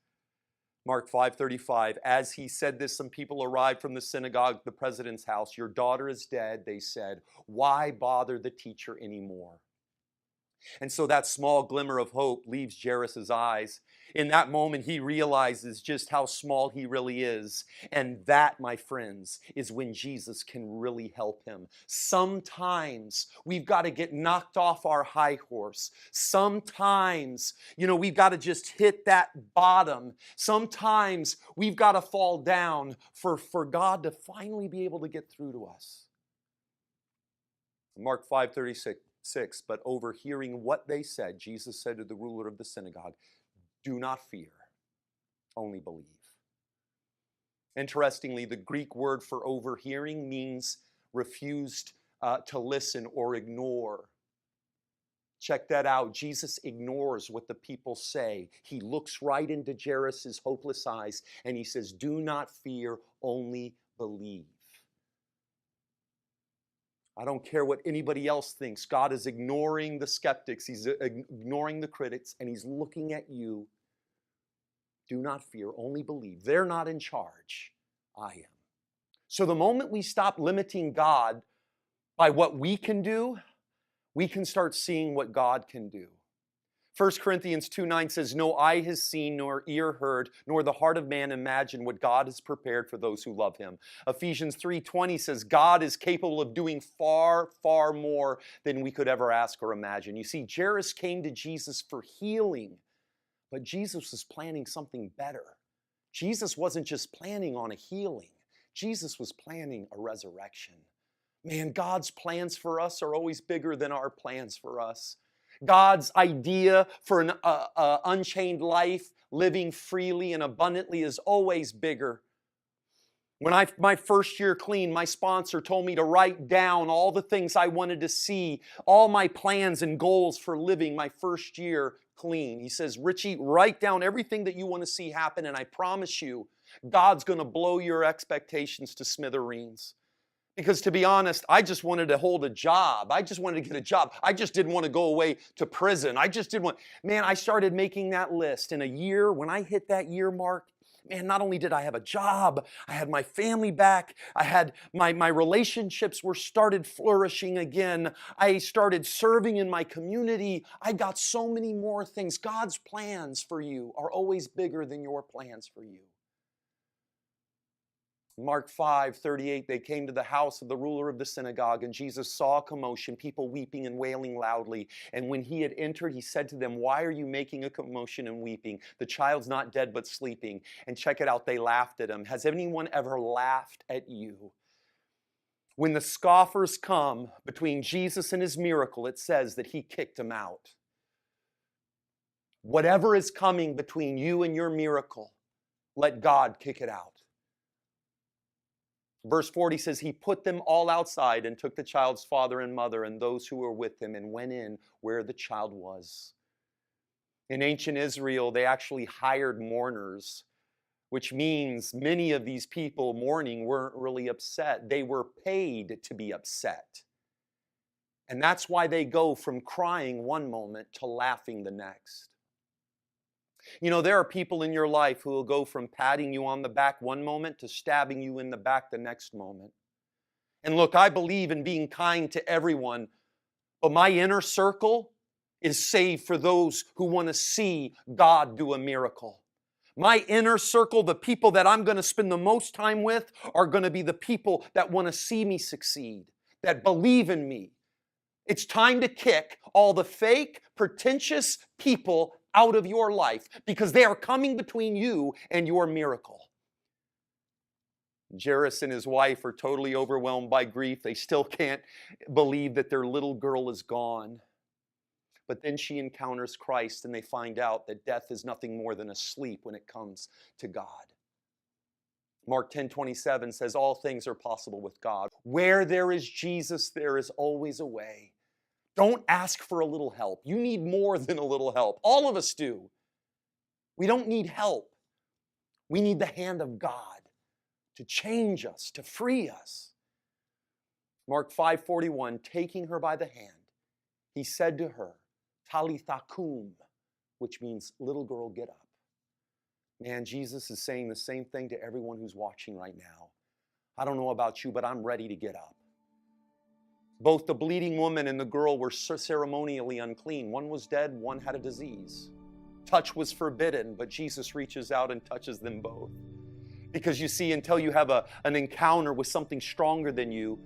Mark 5:35, as he said this, some people arrived from the synagogue, the president's house. Your daughter is dead, they said. Why bother the teacher anymore? And so that small glimmer of hope leaves Jairus' eyes. In that moment, he realizes just how small he really is. And that, my friends, is when Jesus can really help him. Sometimes we've got to get knocked off our high horse. Sometimes, we've got to just hit that bottom. Sometimes we've got to fall down for God to finally be able to get through to us. Mark 5:36. But overhearing what they said, Jesus said to the ruler of the synagogue, do not fear, only believe. Interestingly, the Greek word for overhearing means refused to listen or ignore. Check that out. Jesus ignores what the people say. He looks right into Jairus' hopeless eyes and he says, do not fear, only believe. I don't care what anybody else thinks. God is ignoring the skeptics. He's ignoring the critics, and he's looking at you. Do not fear, only believe. They're not in charge. I am. So the moment we stop limiting God by what we can do, we can start seeing what God can do. 1 Corinthians 2:9 says, no eye has seen, nor ear heard, nor the heart of man imagined what God has prepared for those who love him. Ephesians 3:20 says, God is capable of doing far, far more than we could ever ask or imagine. You see, Jairus came to Jesus for healing, but Jesus was planning something better. Jesus wasn't just planning on a healing. Jesus was planning a resurrection. Man, God's plans for us are always bigger than our plans for us. God's idea for an unchained life, living freely and abundantly, is always bigger. When my first year clean, my sponsor told me to write down all the things I wanted to see, all my plans and goals for living my first year clean. He says, Richie, write down everything that you want to see happen, and I promise you, God's going to blow your expectations to smithereens. Because to be honest, I just wanted to hold a job. I just wanted to get a job. I just didn't want to go away to prison. I started making that list. In a year, when I hit that year mark, man, not only did I have a job, I had my family back. I had my relationships were started flourishing again. I started serving in my community. I got so many more things. God's plans for you are always bigger than your plans for you. Mark 5:38, they came to the house of the ruler of the synagogue, and Jesus saw a commotion, people weeping and wailing loudly. And when he had entered, he said to them, why are you making a commotion and weeping? The child's not dead, but sleeping. And check it out, they laughed at him. Has anyone ever laughed at you? When the scoffers come between Jesus and his miracle, it says that he kicked them out. Whatever is coming between you and your miracle, let God kick it out. Verse 40 says, he put them all outside and took the child's father and mother and those who were with him and went in where the child was. In ancient Israel, they actually hired mourners, which means many of these people mourning weren't really upset. They were paid to be upset. And that's why they go from crying one moment to laughing the next. You know, there are people in your life who will go from patting you on the back one moment to stabbing you in the back the next moment. And look, I believe in being kind to everyone, but my inner circle is saved for those who want to see God do a miracle. My inner circle, the people that I'm going to spend the most time with, are going to be the people that want to see me succeed, that believe in me. It's time to kick all the fake, pretentious people out of your life because they are coming between you and your miracle. Jairus and his wife are totally overwhelmed by grief. They still can't believe that their little girl is gone. But then she encounters Christ and they find out that death is nothing more than a sleep when it comes to God. Mark 10:27 says, all things are possible with God. Where there is Jesus, there is always a way. Don't ask for a little help. You need more than a little help. All of us do. We don't need help. We need the hand of God to change us, to free us. Mark 5:41, taking her by the hand, he said to her, Talitha kum, which means, little girl, get up. Man, Jesus is saying the same thing to everyone who's watching right now. I don't know about you, but I'm ready to get up. Both the bleeding woman and the girl were ceremonially unclean. One was dead, one had a disease. Touch was forbidden, but Jesus reaches out and touches them both. Because you see, until you have an encounter with something stronger than you,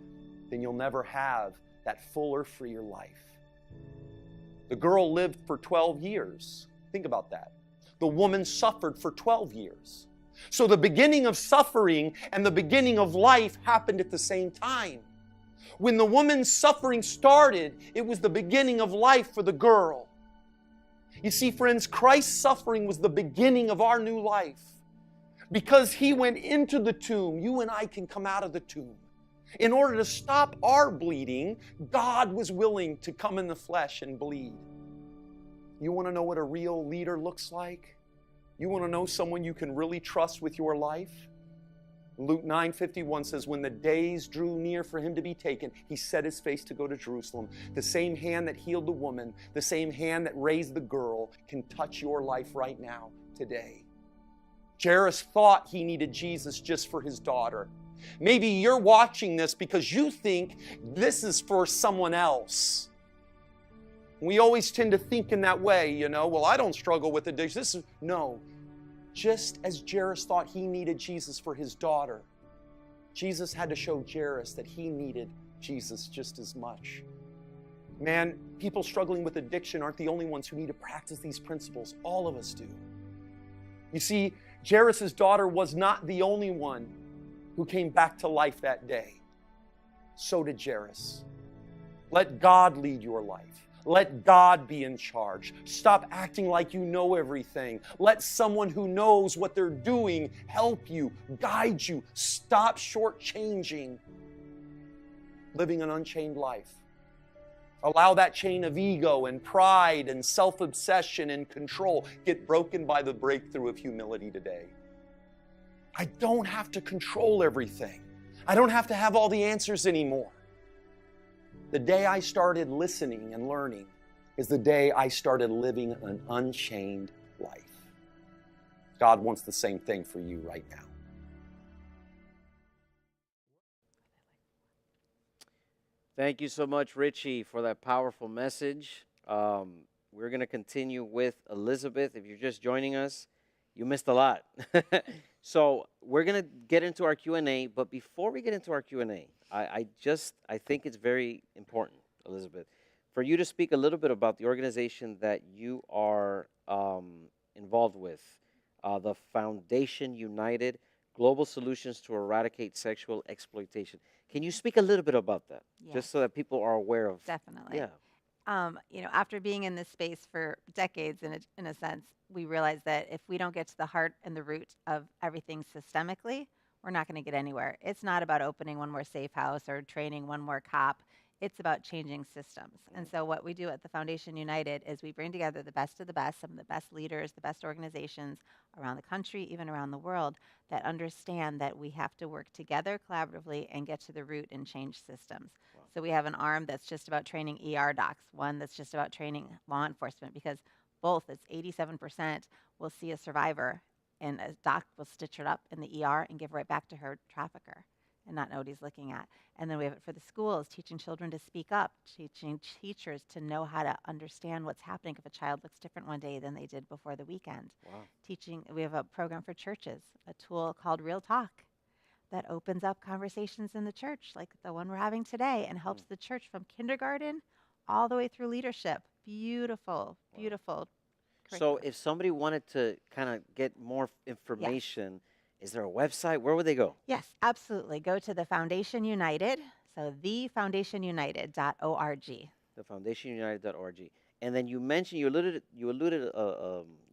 then you'll never have that fuller, freer life. The girl lived for 12 years. Think about that. The woman suffered for 12 years. So the beginning of suffering and the beginning of life happened at the same time. When the woman's suffering started, it was the beginning of life for the girl. You see, friends, Christ's suffering was the beginning of our new life. Because he went into the tomb, you and I can come out of the tomb. In order to stop our bleeding, God was willing to come in the flesh and bleed. You want to know what a real leader looks like? You want to know someone you can really trust with your life? Luke 9:51 says, when the days drew near for him to be taken, he set his face to go to Jerusalem. The same hand that healed the woman, the same hand that raised the girl, can touch your life right now, today. Jairus thought he needed Jesus just for his daughter. Maybe you're watching this because you think this is for someone else. We always tend to think in that way, well, I don't struggle with addiction. No. Just as Jairus thought he needed Jesus for his daughter, Jesus had to show Jairus that he needed Jesus just as much. Man, people struggling with addiction aren't the only ones who need to practice these principles. All of us do. You see, Jairus' daughter was not the only one who came back to life that day. So did Jairus. Let God lead your life. Let God be in charge. Stop acting like you know everything. Let someone who knows what they're doing help you, guide you. Stop shortchanging living an unchained life. Allow that chain of ego and pride and self-obsession and control get broken by the breakthrough of humility today. I don't have to control everything. I don't have to have all the answers anymore. The day I started listening and learning is the day I started living an unchained life. God wants the same thing for you right now.
Thank you so much, Richie, for that powerful message. We're going to continue with Elizabeth. If you're just joining us, you missed a lot. So we're going to get into our Q&A, but before we get into our Q&A, I think it's very important, Elizabeth, for you to speak a little bit about the organization that you are involved with, the Foundation United, Global Solutions to Eradicate Sexual Exploitation. Can you speak a little bit about that, just so that people are aware of?
Definitely.
Yeah.
After being in this space for decades, in a sense, we realize that if we don't get to the heart and the root of everything systemically, we're not going to get anywhere. It's not about opening one more safe house or training one more cop. It's about changing systems. And so what we do at the Foundation United is we bring together the best of the best, some of the best leaders, the best organizations around the country, even around the world, that understand that we have to work together collaboratively and get to the root and change systems. Wow. So we have an arm that's just about training ER docs, one that's just about training law enforcement, because both, it's 87% will see a survivor and a doc will stitch her up in the ER and give right back to her trafficker and not know what he's looking at. And then we have it for the schools, teaching children to speak up, teaching teachers to know how to understand what's happening if a child looks different one day than they did before the weekend. Wow. We have a program for churches, a tool called Real Talk that opens up conversations in the church, like the one we're having today, and helps the church from kindergarten all the way through leadership. Beautiful, beautiful.
So if somebody wanted to kind of get more information, is there a website? Where would they go?
Yes, absolutely. Go to the Foundation United, so thefoundationunited.org.
Thefoundationunited.org. And then you mentioned you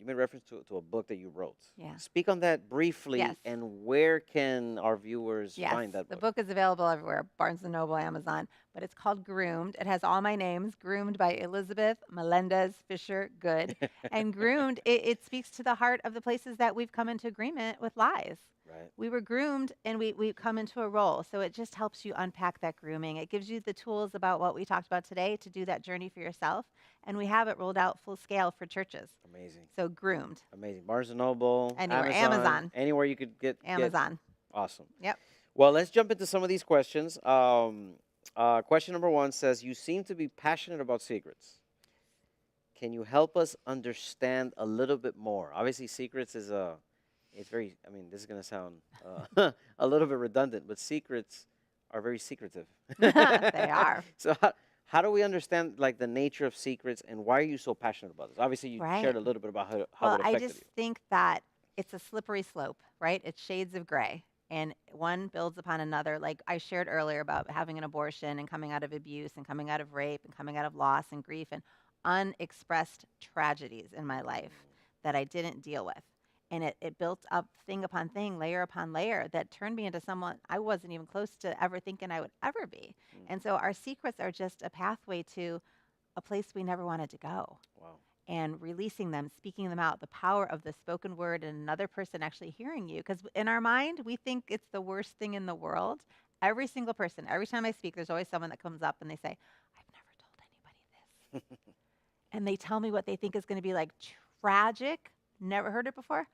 made reference to a book that you wrote.
Yeah.
Speak on that briefly,
Yes.
and where can our viewers
Yes,
find that
the
book?
book is available everywhere, Barnes & Noble, Amazon, but it's called Groomed. It has all my names, Groomed by Elizabeth Melendez Fisher Good. And Groomed, it speaks to the heart of the places that we've come into agreement with lies.
Right.
We were groomed and we come into a role. So it just helps you unpack that grooming. It gives you the tools about what we talked about today to do that journey for yourself. And we have it rolled out full scale for churches.
Amazing.
So Groomed,
Amazing. Barnes and Noble,
anywhere, Amazon,
anywhere you could get.
Amazon.
Awesome.
Yep.
Well, let's jump into some of these questions. Question number 1 says, "You seem to be passionate about secrets. Can you help us understand a little bit more?" Obviously, secrets is it's very. I mean, this is gonna sound a little bit redundant, but secrets are very secretive.
They are.
So how do we understand like the nature of secrets, and why are you so passionate about this? Obviously, you
Right.
shared a little bit about how
Well,
it
I
affected
just
you.
think that it's a slippery slope, right? It's shades of gray, and one builds upon another. Like I shared earlier about having an abortion and coming out of abuse and coming out of rape and coming out of loss and grief and unexpressed tragedies in my life that I didn't deal with. And it built up thing upon thing, layer upon layer, that turned me into someone I wasn't even close to ever thinking I would ever be.
Mm.
And so our secrets are just a pathway to a place we never wanted to go,
Wow.
and releasing them, speaking them out, the power of the spoken word and another person actually hearing you. Because in our mind, we think it's the worst thing in the world. Every single person, every time I speak, there's always someone that comes up and they say, I've never told anybody this. And they tell me what they think is going to be like tragic, never heard it before.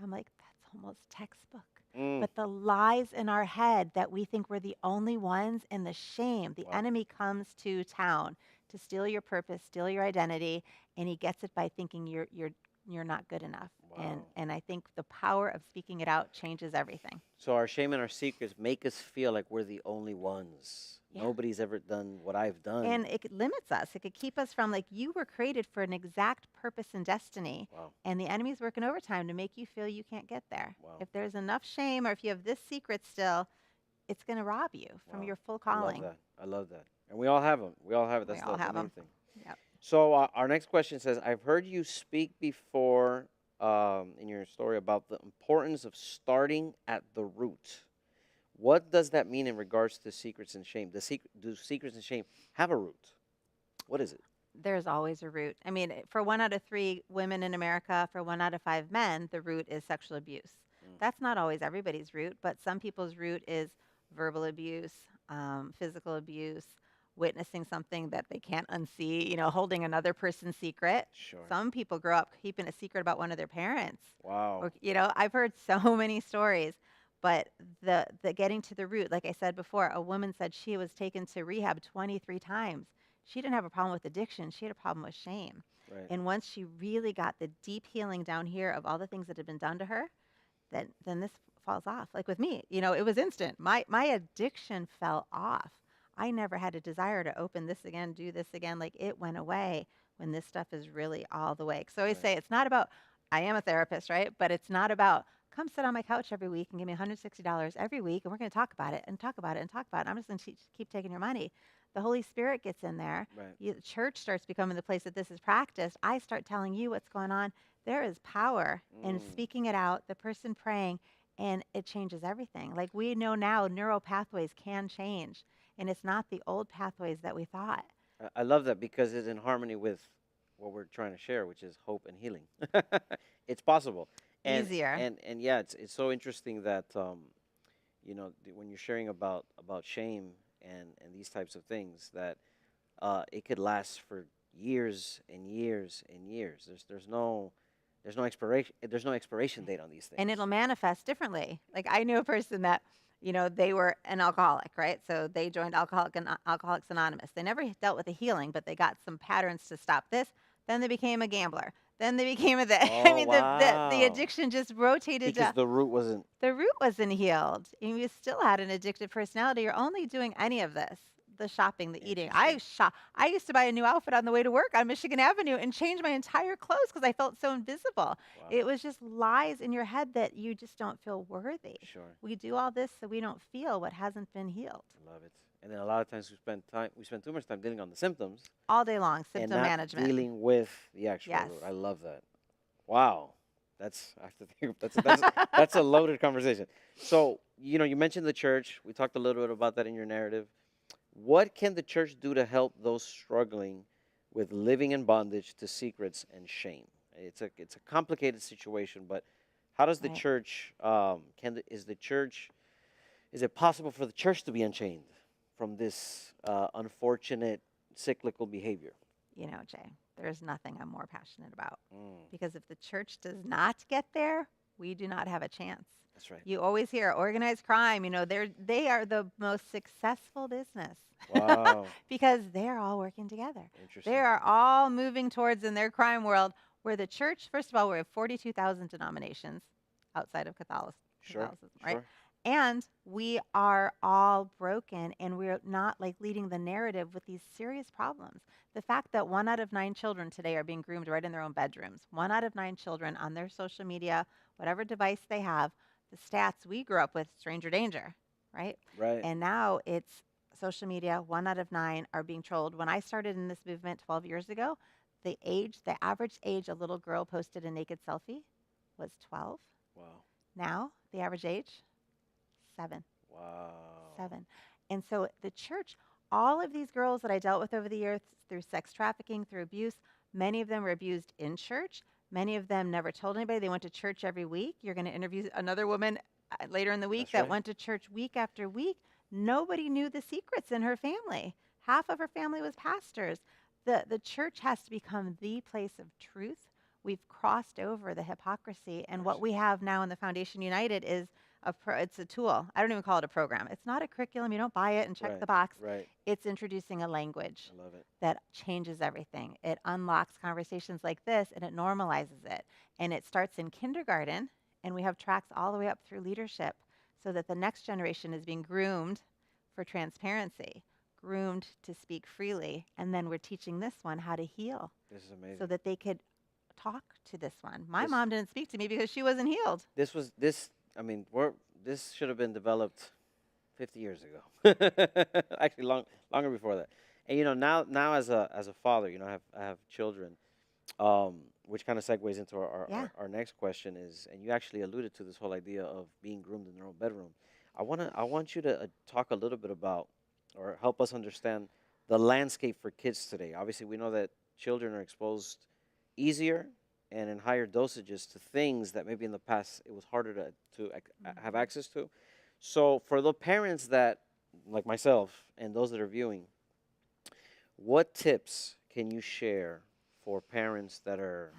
I'm like, that's almost textbook.
Mm.
But the lies in our head that we think we're the only ones, and the shame, the
Wow.
enemy comes to town to steal your purpose, steal your identity, and he gets it by thinking you're not good enough.
Wow.
And I think the power of speaking it out changes everything.
So our shame and our secrets make us feel like we're the only ones.
Yeah.
Nobody's ever done what I've done.
And it limits us. It could keep us from, like, you were created for an exact purpose and destiny.
Wow.
And the enemy's working overtime to make you feel you can't get there.
Wow.
If there's enough shame, or if you have this secret still, it's going to rob you from
Wow.
your full
I love
calling.
that. I love that. And we all have them. We all have it.
We
That's
all
the
have
main
'em.
thing.
Yep.
So our next question says, "I've heard you speak before in your story about the importance of starting at the root. What does that mean in regards to secrets and shame? Do secrets and shame have a root? What is it?"
There's always a root. I mean, for 1 out of 3 women in America, for 1 out of 5 men, the root is sexual abuse.
Mm.
That's not always everybody's root, but some people's root is verbal abuse, physical abuse, witnessing something that they can't unsee, holding another person's secret.
Sure.
Some people grow up keeping a secret about one of their parents.
Wow.
Or, I've heard so many stories, but the getting to the root, like I said before, a woman said she was taken to rehab 23 times. She didn't have a problem with addiction. She had a problem with shame.
Right.
And once she really got the deep healing down here of all the things that had been done to her, then this falls off. Like with me, it was instant. My addiction fell off. I never had a desire to open this again, do this again. Like, it went away when this stuff is really all the way. So I always
Right.
say it's not about, I am a therapist, right? But it's not about, come sit on my couch every week and give me $160 every week, and we're going to talk about it and talk about it and talk about it. I'm just going to keep taking your money. The Holy Spirit gets in there.
Right.
The church starts becoming the place that this is practiced. I start telling you what's going on. There is power in speaking it out, the person praying, and it changes everything. Like, we know now neural pathways can change, and it's not the old pathways that we thought.
I love that because it's in harmony with what we're trying to share, which is hope and healing. It's possible. And,
Easier.
And yeah, it's so interesting that when you're sharing about shame and these types of things, that it could last for years and years and years. There's no expiration date on these things.
And it'll manifest differently. Like, I knew a person that, they were an alcoholic, right? So they joined Alcoholics Anonymous. They never dealt with the healing, but they got some patterns to stop this. Then they became a gambler. Then they became a I
Oh,
mean, the
wow.
addiction just rotated.
Because the root wasn't.
The root wasn't healed. And you still had an addictive personality. You're only doing any of this. the shopping, the eating.
Interesting.
I used to buy a new outfit on the way to work on Michigan Avenue and change my entire clothes because I felt so invisible.
Wow.
It was just lies in your head that you just don't feel worthy.
Sure.
We do all this so we don't feel what hasn't been healed.
I love it. And then a lot of times we spend too much time dealing on the symptoms
All day long,
and
symptom
not
management.
dealing with the actual
Yes.
root. I love that. Wow. That's I have to think that's a loaded conversation. So, you mentioned the church. We talked a little bit about that in your narrative. What can the church do to help those struggling with living in bondage to secrets and shame? It's a complicated situation, but how does the
Right.
church is it possible for the church to be unchained from this unfortunate cyclical behavior?
Jay, there's nothing I'm more passionate about
Mm,
because if the church does not get there, we do not have a chance.
that's right.
You always hear organized crime, they are the most successful business
Wow.
because they're all working together. They
Interesting.
are all moving towards in their crime world where the church, first of all, we have 42,000 denominations outside of
Sure.
Catholicism, right?
Sure.
And we are all broken and we're not like leading the narrative with these serious problems. The fact that 1 out of 9 children today are being groomed right in their own bedrooms, 1 out of 9 children on their social media, whatever device they have, the stats we grew up with, stranger danger, right?
Right.
And now it's social media, 1 out of 9 are being trolled. When I started in this movement 12 years ago, the average age a little girl posted a naked selfie was 12.
Wow.
Now, the average age, 7.
Wow.
7. And so the church, all of these girls that I dealt with over the years through sex trafficking, through abuse, many of them were abused in church. Many of them never told anybody. They went to church every week. You're going to interview another woman later in the week
That's
that
right.
went to church week after week. Nobody knew the secrets in her family. Half of her family was pastors. The church has to become the place of truth. We've crossed over the hypocrisy. And what
Mercy.
we have now in the Foundation United is it's a tool. I don't even call it a program. It's not a curriculum. You don't buy it and check
Right.
the box.
Right.
It's introducing a language
I love it.
that changes everything. It unlocks conversations like this and it normalizes it. And it starts in kindergarten, and we have tracks all the way up through leadership so that the next generation is being groomed for transparency, groomed to speak freely. And then we're teaching this one how to heal
This is amazing.
so that they could talk to this one. My
This-
mom didn't speak to me because she wasn't healed.
I mean, this should have been developed 50 years ago. Actually, longer before that. And now as a father, I have children, which kind of segues into
Yeah.
our next question is, and you actually alluded to this whole idea of being groomed in their own bedroom. I want you to talk a little bit about, or help us understand the landscape for kids today. Obviously, we know that children are exposed easier and in higher dosages to things that maybe in the past it was harder to have access to. So for the parents that, like myself and those that are viewing, what tips can you share for parents that are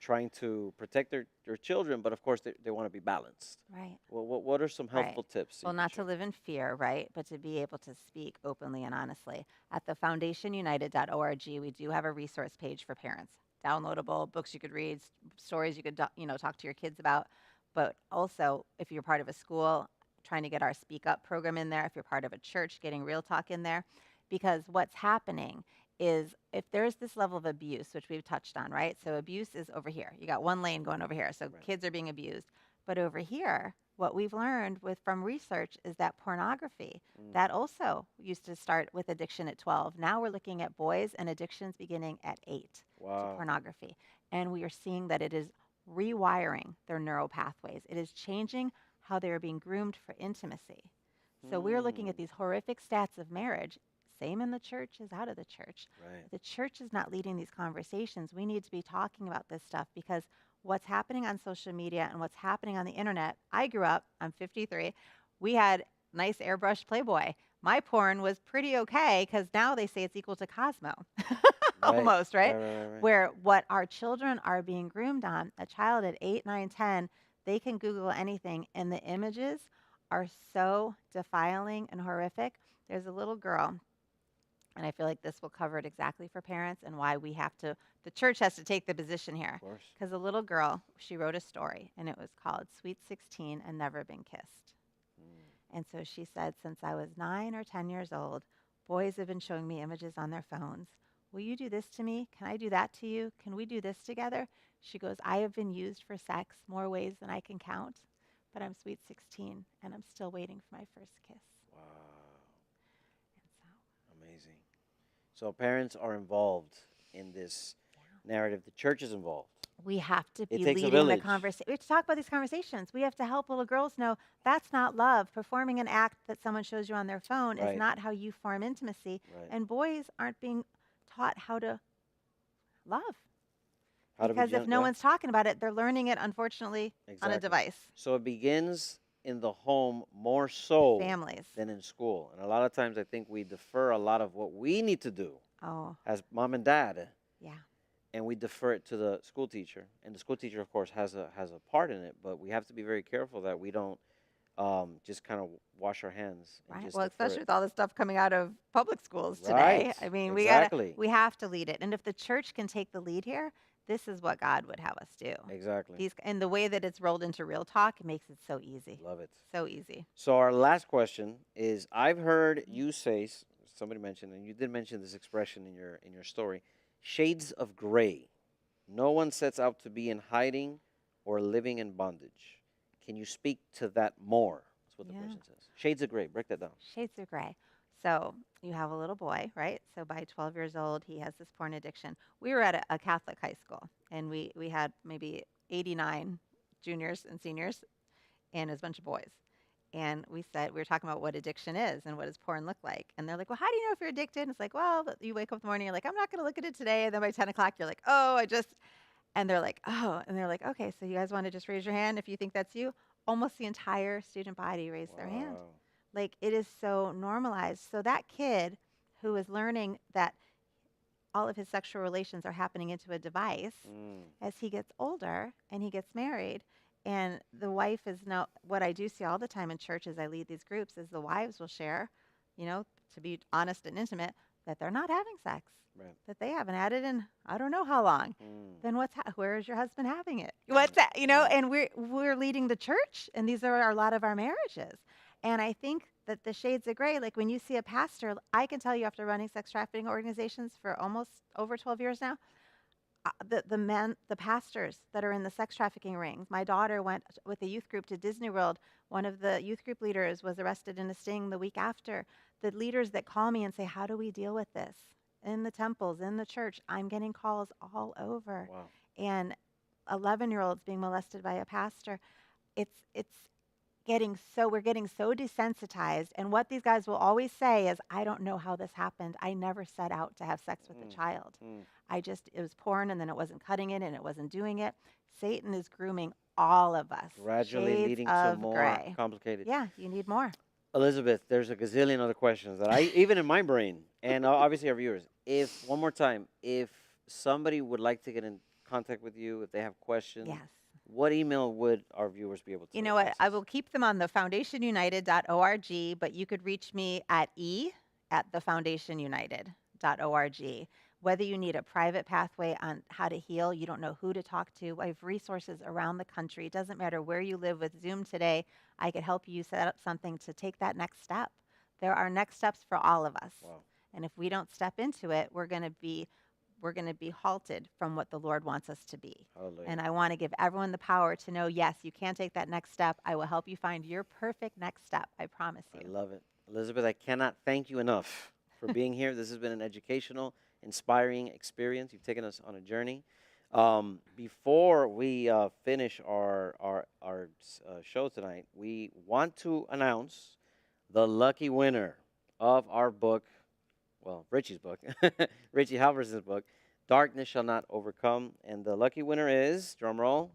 trying to protect their children, but of course they want to be balanced?
Right.
What are some
Right.
helpful tips? that
Well,
you can
not to
share?
live in fear, right? But to be able to speak openly and honestly. At the foundationunited.org, we do have a resource page for parents. Downloadable books you could read, stories you could talk to your kids about. But also, if you're part of a school, trying to get our Speak Up program in there. If you're part of a church, getting Real Talk in there. Because what's happening is if there's this level of abuse, which we've touched on, right? So abuse is over here. You got one lane going over here. So
Right.
kids are being abused. But over here, what we've learned from research is that pornography,
Mm.
that also used to start with addiction at 12. Now we're looking at boys and addictions beginning at 8 to
Wow.
pornography. And we are seeing that it is rewiring their neural pathways. It is changing how they are being groomed for intimacy. So we're looking at
Mm.
these horrific stats of marriage, same in the church as out of the church.
Right.
The church is not leading these conversations. We need to be talking about this stuff because what's happening on social media and what's happening on the internet. I grew up, I'm 53. We had nice airbrushed Playboy. My porn was pretty okay because now they say it's equal to Cosmo. Almost, right?
Right.
Where what our children are being groomed on, a child at 8, 9, 10, they can Google anything and the images are so defiling and horrific. There's a little girl, and I feel like this will cover it exactly for parents and why the church has to take the position here.
Of course.
Because a little girl, she wrote a story, and it was called Sweet 16 and Never Been Kissed.
Mm.
And so she said, since I was 9 or 10 years old, Boys have been showing me images on their phones. Will you do this to me? Can I do that to you? Can we do this together? She goes, I have been used for sex more ways than I can count, but I'm sweet 16 and I'm still waiting for my first kiss.
Wow.
And so,
Amazing. So parents are involved in this narrative. The church is involved.
we have to
It
be
takes a
leading the
village.
conversation. We have to talk about these conversations. We have to help little girls know that's not love. Performing an act that someone shows you on their phone
Right.
is not how you form intimacy.
Right.
And boys aren't being taught how to love.
How to be
Because if
gen-
no
yeah,
one's talking about it, they're learning it, unfortunately, on a
exactly.
device.
So it begins in the home more so
Families.
than in school. And a lot of times I think we defer a lot of what we need to do
Oh,
as mom and dad,
yeah.
and we defer it to the school teacher. And the school teacher, of course, has a part in it, but we have to be very careful that we don't just kind of wash our hands and
Right.
just
Well,
defer
especially
it.
with all the stuff coming out of public schools today.
Right.
I mean,
Exactly.
we have to lead it. And if the church can take the lead here, this is what God would have us do.
Exactly.
These and the way that it's rolled into real talk, it makes it so easy.
Love it.
So easy.
So our last question is: I've heard you say, somebody mentioned, and you did mention this expression in your story, shades of gray. No one sets out to be in hiding or living in bondage. Can you speak to that more? That's what the
Yeah.
question says. Shades of gray. Break that down.
Shades of gray. So you have a little boy, right? So by 12 years old, he has this porn addiction. We were at a Catholic high school, and we had maybe 89 juniors and seniors, and it was a bunch of boys. And we were talking about what addiction is and what does porn look like. And they're like, well, how do you know if you're addicted? And it's like, well, you wake up in the morning, you're like, I'm not going to look at it today. And then by 10 o'clock, you're like, oh, and they're like, oh, and they're like, okay, so you guys want to just raise your hand if you think that's you? Almost the entire student body raised their hand.
Wow.
Like it is so normalized. So that kid who is learning that all of his sexual relations are happening into a device
Mm.
as he gets older and he gets married. And the wife is now, what I do see all the time in church as I lead these groups is the wives will share, to be honest and intimate, that they're not having sex,
Right.
that they haven't had it in I don't know how long.
Mm.
Then where is your husband having it? What's that?
Right.
And we're leading the church, and these are a lot of our marriages. And I think that the shades of gray, like when you see a pastor, I can tell you after running sex trafficking organizations for almost over 12 years now, the pastors that are in the sex trafficking rings. My daughter went with a youth group to Disney World. One of the youth group leaders was arrested in a sting the week after. The leaders that call me and say, how do we deal with this? In the temples, in the church, I'm getting calls all over.
Wow.
And 11-year-olds being molested by a pastor. It's we're getting so desensitized. And what these guys will always say is, I don't know how this happened. I never set out to have sex with a child.
Mm.
It was porn, and then it wasn't cutting it and it wasn't doing it. Satan is grooming all of us.
Gradually
Shades
leading to
of
more
gray.
complicated.
Yeah, you need more.
Elizabeth, there's a gazillion other questions that even in my brain, and obviously our viewers, one more time, if somebody would like to get in contact with you, if they have questions,
Yes.
what email would our viewers be able to
You know what? I
access?
will keep them on the foundationunited.org, but you could reach me at thefoundationunited.org. Whether you need a private pathway on how to heal, you don't know who to talk to, I have resources around the country. It doesn't matter where you live. With Zoom today, I could help you set up something to take that next step. There are next steps for all of us.
Wow.
And if we don't step into it, we're going to be halted from what the Lord wants us to be.
Hallelujah.
And I want to give everyone the power to know, yes, you can take that next step. I will help you find your perfect next step. I promise
I
you.
love it. Elizabeth, I cannot thank you enough for being here. This has been an educational, inspiring experience. You've taken us on a journey. Before we finish our show tonight, we want to announce the lucky winner of our book, well, Richie's book, Richie Halverson's book, Darkness Shall Not Overcome. And the lucky winner is, drum roll,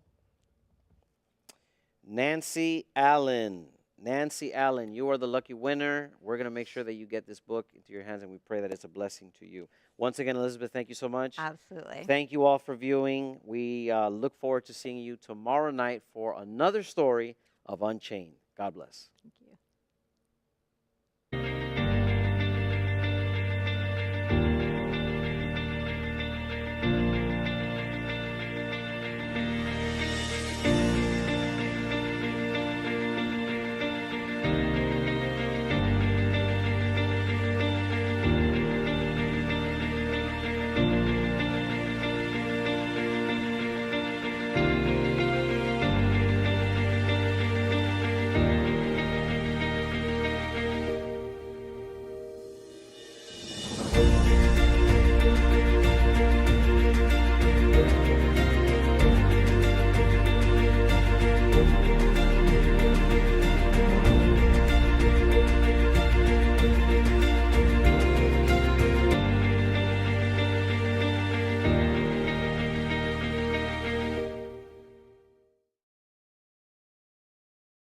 Nancy Allen. Nancy Allen, you are the lucky winner. We're going to make sure that you get this book into your hands, and we pray that it's a blessing to you. Once again, Elizabeth, thank you so much.
Absolutely.
Thank you all for viewing. We look forward to seeing you tomorrow night for another story of Unchained. God bless.
Thank you.